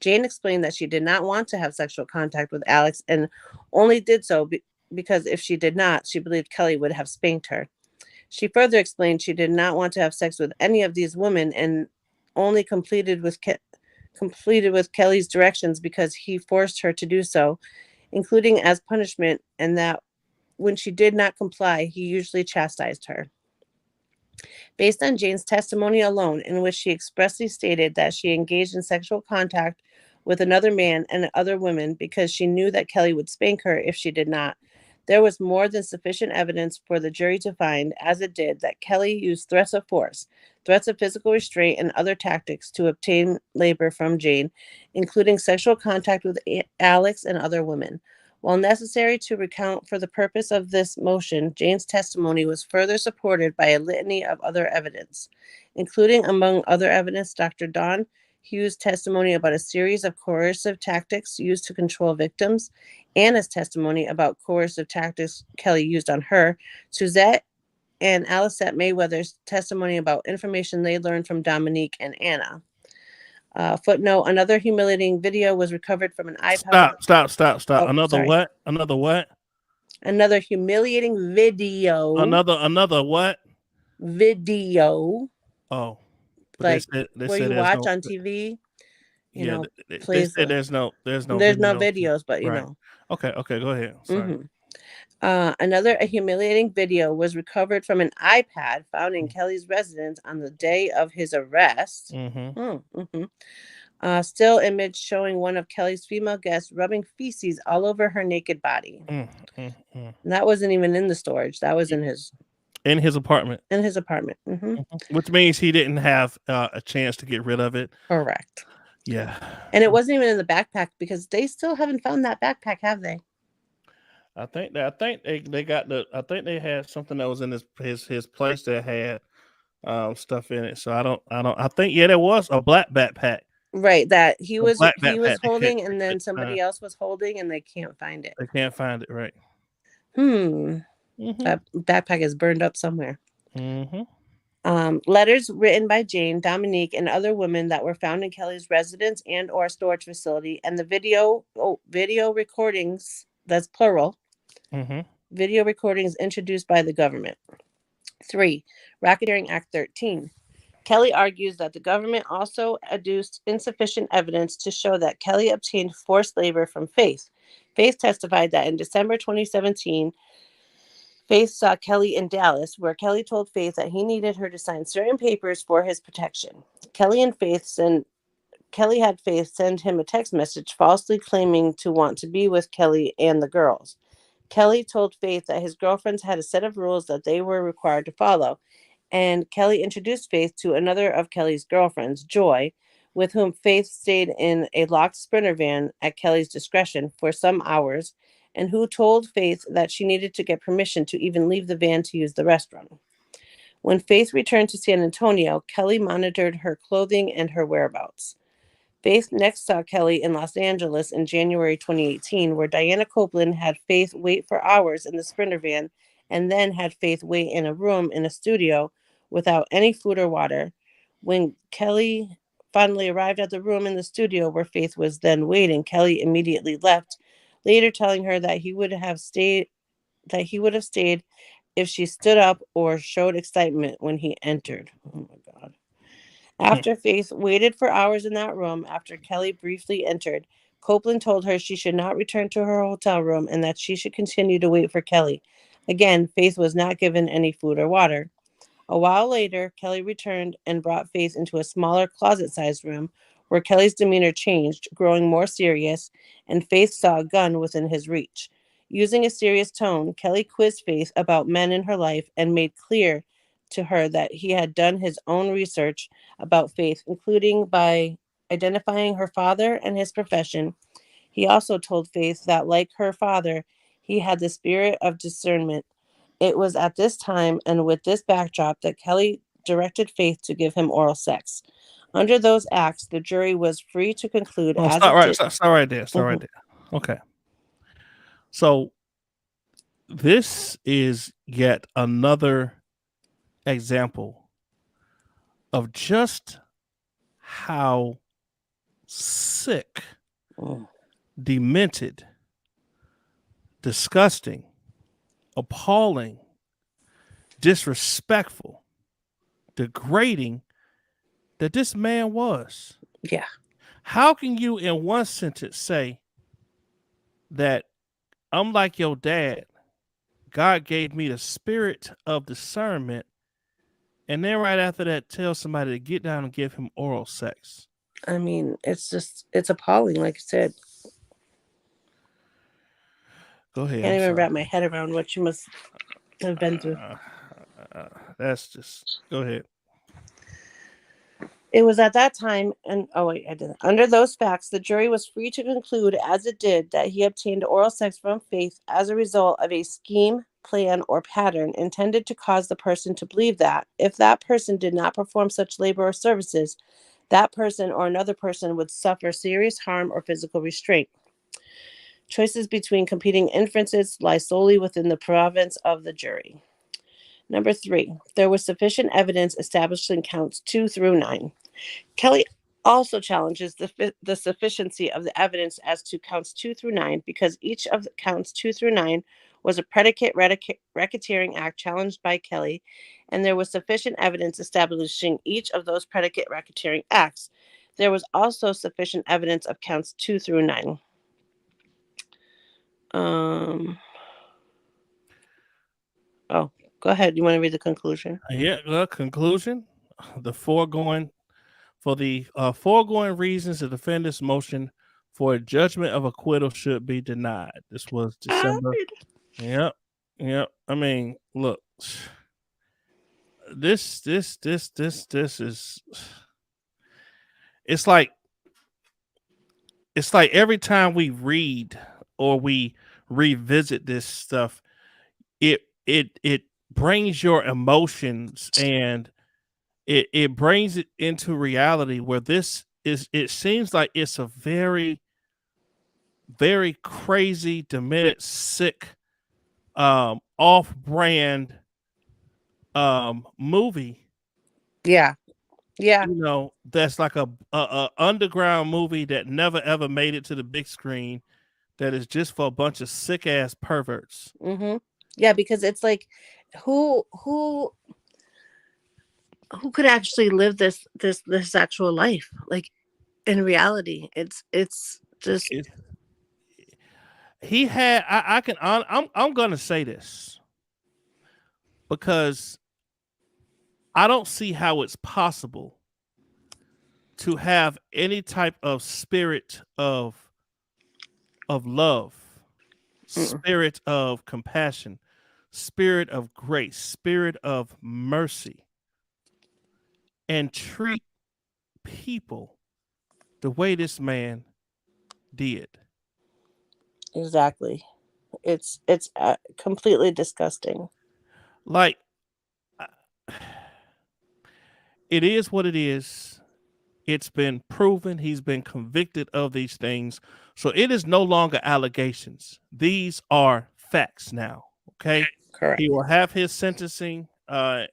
Jane explained that she did not want to have sexual contact with Alex and only did so because if she did not, she believed Kelly would have spanked her. She further explained she did not want to have sex with any of these women and only completed with Kelly's directions because he forced her to do so, including as punishment, and that when she did not comply, he usually chastised her. Based on Jane's testimony alone, in which she expressly stated that she engaged in sexual contact with another man and other women because she knew that Kelly would spank her if she did not, there was more than sufficient evidence for the jury to find, as it did, that Kelly used threats of force, threats of physical restraint, and other tactics to obtain labor from Jane, including sexual contact with Alex and other women. While necessary to recount for the purpose of this motion, Jane's testimony was further supported by a litany of other evidence, including, among other evidence, Dr. Dawn Hughes' testimony about a series of coercive tactics used to control victims, Anna's testimony about coercive tactics Kelly used on her, Suzette and Alicette Mayweather's testimony about information they learned from Dominique and Anna. Footnote, another humiliating video was recovered from an iPad. Stop. Oh, Another sorry. what? Another what? Another humiliating video. Another what? Video. Oh. Like they where said you watch on TV. You know, they said there's no videos, but you know. Okay, go ahead. Sorry. Another humiliating video was recovered from an iPad found in Kelly's residence on the day of his arrest. Still image showing one of Kelly's female guests rubbing feces all over her naked body. And that wasn't even in the storage. That was in his apartment. In his apartment. Which means he didn't have a chance to get rid of it. Correct. Yeah. And it wasn't even in the backpack because they still haven't found that backpack, have they? I think they got I think they had something that was in his place that had stuff in it. So I think there was a black backpack. Right, that he was holding and then somebody else was holding and they can't find it. They can't find it, right. That backpack is burned up somewhere. Letters written by Jane, Dominique, and other women that were found in Kelly's residence and or storage facility, and the video recordings, that's plural, video recordings introduced by the government. 3. Racketeering Act 13. Kelly argues that the government also adduced insufficient evidence to show that Kelly obtained forced labor from Faith. Faith testified that in December 2017, Faith saw Kelly in Dallas, where Kelly told Faith that he needed her to sign certain papers for his protection. Kelly had Faith send him a text message falsely claiming to want to be with Kelly and the girls. Kelly told Faith that his girlfriends had a set of rules that they were required to follow, and Kelly introduced Faith to another of Kelly's girlfriends, Joy, with whom Faith stayed in a locked Sprinter van at Kelly's discretion for some hours, and who told Faith that she needed to get permission to even leave the van to use the restroom. When Faith returned to San Antonio, Kelly monitored her clothing and her whereabouts. Faith next saw Kelly in Los Angeles in January 2018, where Diana Copeland had Faith wait for hours in the Sprinter van and then had Faith wait in a room in a studio without any food or water. When Kelly finally arrived at the room in the studio where Faith was then waiting, Kelly immediately left, later telling her that he would have stayed if she stood up or showed excitement when he entered. Oh my God. After Faith waited for hours in that room, after Kelly briefly entered, Copeland told her she should not return to her hotel room and that she should continue to wait for Kelly. Again, Faith was not given any food or water. A while later, Kelly returned and brought Faith into a smaller closet-sized room where Kelly's demeanor changed, growing more serious, and Faith saw a gun within his reach. Using a serious tone, Kelly quizzed Faith about men in her life and made clear to her that he had done his own research about Faith, including by identifying her father and his profession. He also told Faith that, like her father, he had the spirit of discernment. It was at this time and with this backdrop that Kelly directed Faith to give him oral sex. Under those acts, the jury was free to conclude as stop it right, did. stop right there. Stop right there. Okay. So this is yet another example of just how sick, demented, disgusting, appalling, disrespectful, degrading that this man was. Yeah. How can you in one sentence say that I'm like your dad, God gave me the spirit of discernment, and then right after that tell somebody to get down and give him oral sex? I mean, it's appalling, like I said. Go ahead. Can't even wrap my head around what you must have been through. That's just, go ahead. It was at that time, and under those facts, the jury was free to conclude, as it did, that he obtained oral sex from Faith as a result of a scheme, plan, or pattern intended to cause the person to believe that, if that person did not perform such labor or services, that person or another person would suffer serious harm or physical restraint. Choices between competing inferences lie solely within the province of the jury. Number 3, there was sufficient evidence establishing counts 2 through 9. Kelly also challenges the sufficiency of the evidence as to counts 2 through 9 because each of the counts 2 through 9 was a predicate racketeering act challenged by Kelly, and there was sufficient evidence establishing each of those predicate racketeering acts. There was also sufficient evidence of counts 2 through 9. Go ahead. You want to read the conclusion? Yeah, the conclusion. The foregoing reasons, the defendant's motion for a judgment of acquittal should be denied. This was December. Yep. I mean, look, this is. It's like every time we read or we revisit this stuff, it brings your emotions and it brings it into reality where it seems like it's a very, very crazy, demented, sick, off-brand movie. Yeah. That's like a underground movie that never ever made it to the big screen, that is just for a bunch of sick ass perverts. Mm-hmm. Yeah, because it's like, who could actually live this actual life? Like, in reality, it's just. He had. I'm gonna say this because I don't see how it's possible to have any type of spirit of love, spirit of compassion, spirit of grace, spirit of mercy, and treat people the way this man did. Exactly. It's completely disgusting. Like, it is what it is. It's been proven. He's been convicted of these things. So it is no longer allegations. These are facts now. Okay. Correct. He will have his sentencing. I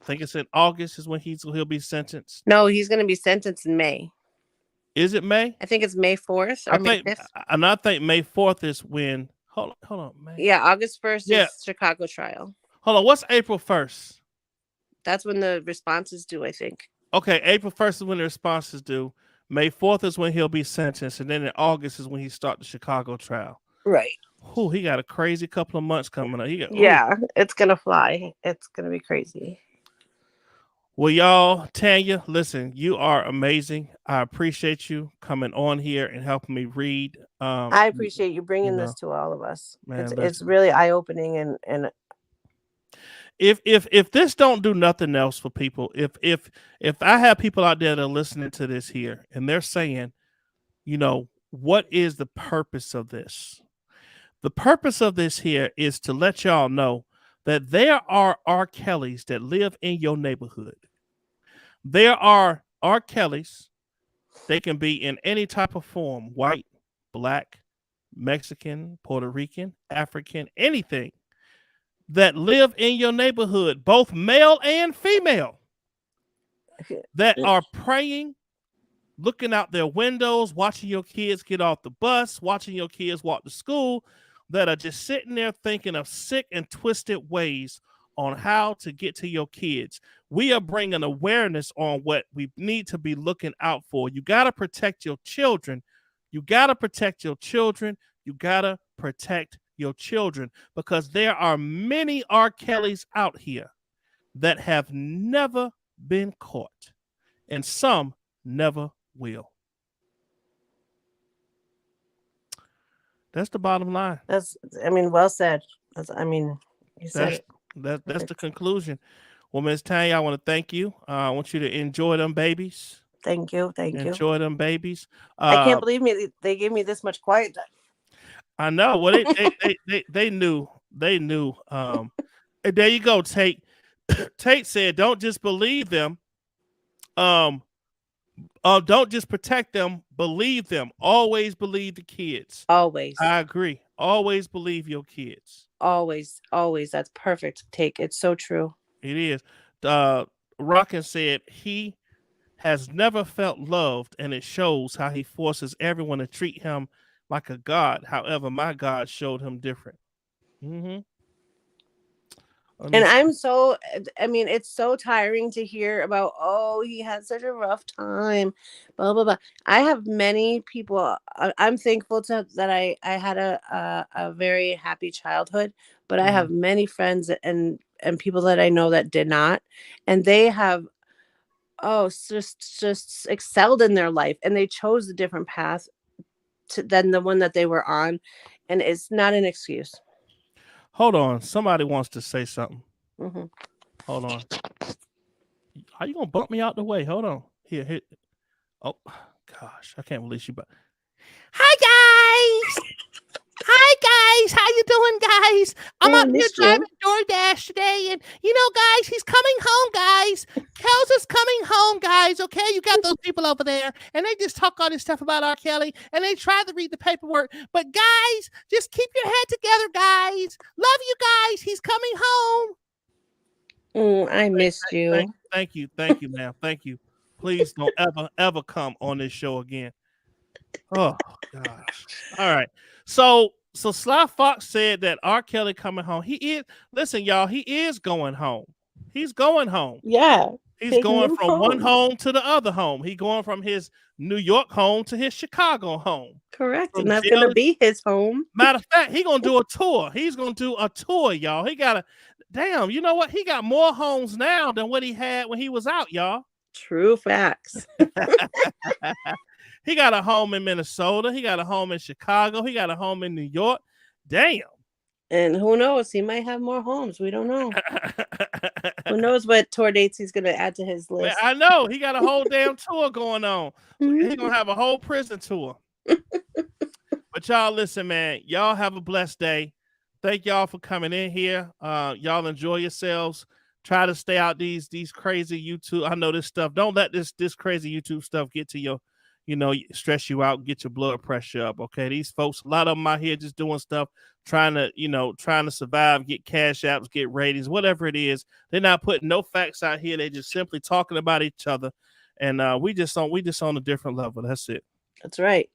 think it's in August is when he'll be sentenced. No, he's going to be sentenced in May. Is it May? I think it's May 4th or May 5th. And I think May 4th is when. Hold on, May. Yeah, August 1st is Chicago trial. Hold on. What's April 1st? That's when the response is due, I think. Okay, April 1st is when the response is due. May 4th is when he'll be sentenced, and then in August is when he starts the Chicago trial. Right. Oh, he got a crazy couple of months coming up. It's gonna fly. It's gonna be crazy. Well, y'all, Tanya, listen, you are amazing. I appreciate you coming on here and helping me read. I appreciate you bringing this to all of us. Man, it's really eye-opening and. If this don't do nothing else for people, if I have people out there that are listening to this here and they're saying, what is the purpose of this? The purpose of this here is to let y'all know that there are R. Kellys that live in your neighborhood. There are R. Kelly's, they can be in any type of form, white, black, Mexican, Puerto Rican, African, anything, that live in your neighborhood, both male and female, that are praying, looking out their windows, watching your kids get off the bus, watching your kids walk to school, that are just sitting there thinking of sick and twisted ways on how to get to your kids. We are bringing awareness on what we need to be looking out for. You got to protect your children. You got to protect your children. You got to protect your children, because there are many R. Kellys out here that have never been caught, and some never will. That's the bottom line. Well said. You said it. That's the conclusion. Well, Ms. Tanya, I want to thank you. I want you to enjoy them babies. Thank you. Enjoy them babies. I can't believe they gave me this much quiet time. I know. Well, they knew. They knew. And there you go, Tate. Tate said, "Don't just believe them. Don't just protect them. Believe them. Always believe the kids." Always. I agree. Always believe your kids. Always. That's perfect take. It's so true. It is. Rockin said he has never felt loved, and it shows how he forces everyone to treat him like a god. However, my God showed him different. Mm-hmm. And it's so tiring to hear about, he had such a rough time, blah, blah, blah. I have many people. I'm thankful that I had a very happy childhood, but I have many friends and people that I know that did not. And they have, just excelled in their life, and they chose a different path than the one that they were on. And it's not an excuse. Hold on. Somebody wants to say something. Mm-hmm. Hold on. How you going to bump me out the way? Hold on. Here. Oh, gosh. I can't believe but Hi, guys. How you doing, guys? I'm up here driving DoorDash today, and guys, he's coming home, guys. Kel's is coming home, guys. Okay, you got those people over there, and they just talk all this stuff about R. Kelly, and they try to read the paperwork. But guys, just keep your head together, guys. Love you guys. He's coming home. I missed you. Thank you, ma'am. Thank you. Please don't ever come on this show again. Oh gosh. All right. So Sly Fox said that R. Kelly coming home. He is, listen, y'all, he is going home. He's going home. Yeah. He's going from one home to the other home. He's going from his New York home to his Chicago home. Correct. And that's going to be his home. Matter of fact, he's going to do a tour. He's going to do a tour, y'all. He got you know what? He got more homes now than what he had when he was out, y'all. True facts. He got a home in Minnesota. He got a home in Chicago. He got a home in New York. Damn. And who knows? He might have more homes. We don't know. Who knows what tour dates he's going to add to his list. I know. He got a whole damn tour going on. He's going to have a whole prison tour. But y'all, listen, man. Y'all have a blessed day. Thank y'all for coming in here. Y'all enjoy yourselves. Try to stay out these crazy YouTube. I know this stuff. Don't let this crazy YouTube stuff get to your, stress you out, get your blood pressure up. Okay. These folks, a lot of them out here just doing stuff, trying to survive, get cash apps, get ratings, whatever it is. They're not putting no facts out here. They're just simply talking about each other. And we just on a different level. That's it. That's right.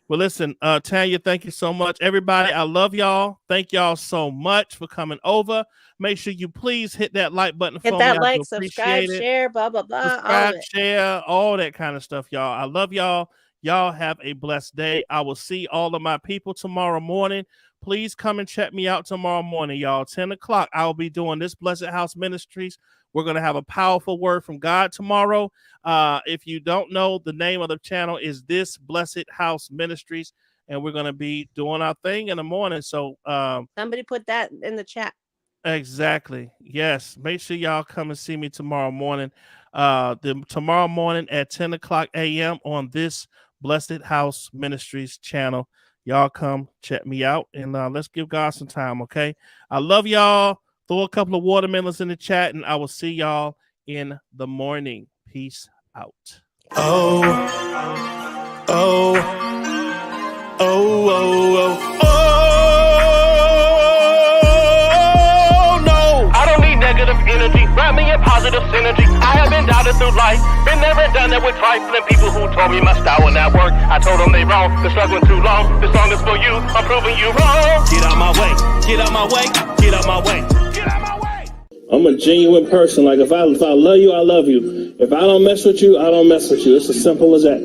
Well, listen, Tanya, thank you so much. Everybody, I love y'all. Thank y'all so much for coming over. Make sure you please hit that like button. Hit that like, subscribe, share, blah, blah, blah. Subscribe, share, all that kind of stuff, y'all. I love y'all. Y'all have a blessed day. I will see all of my people tomorrow morning. Please come and check me out tomorrow morning, y'all. 10 o'clock, I'll be doing This Blessed House Ministries. We're going to have a powerful word from God tomorrow. If you don't know, the name of the channel is This Blessed House Ministries, and we're going to be doing our thing in the morning. So somebody put that in the chat. Exactly. Yes. Make sure y'all come and see me tomorrow morning. Tomorrow morning at 10 o'clock a.m. on This Blessed House Ministries channel. Y'all come check me out, and let's give God some time, okay? I love y'all. Throw a couple of watermelons in the chat, and I will see y'all in the morning. Peace out. Oh, oh, oh, oh, oh, oh, no. I don't need negative energy, wrap me in positive synergy. I have been doubted through life, been there and done that with trifling people who told me my style would not work. I told them they wrong, they're struggling too long. This song is for you, I'm proving you wrong. Get out my way, get out my way, get out my way, get out my way. I'm a genuine person. Like if I love you, I love you. If I don't mess with you, I don't mess with you. It's as simple as that.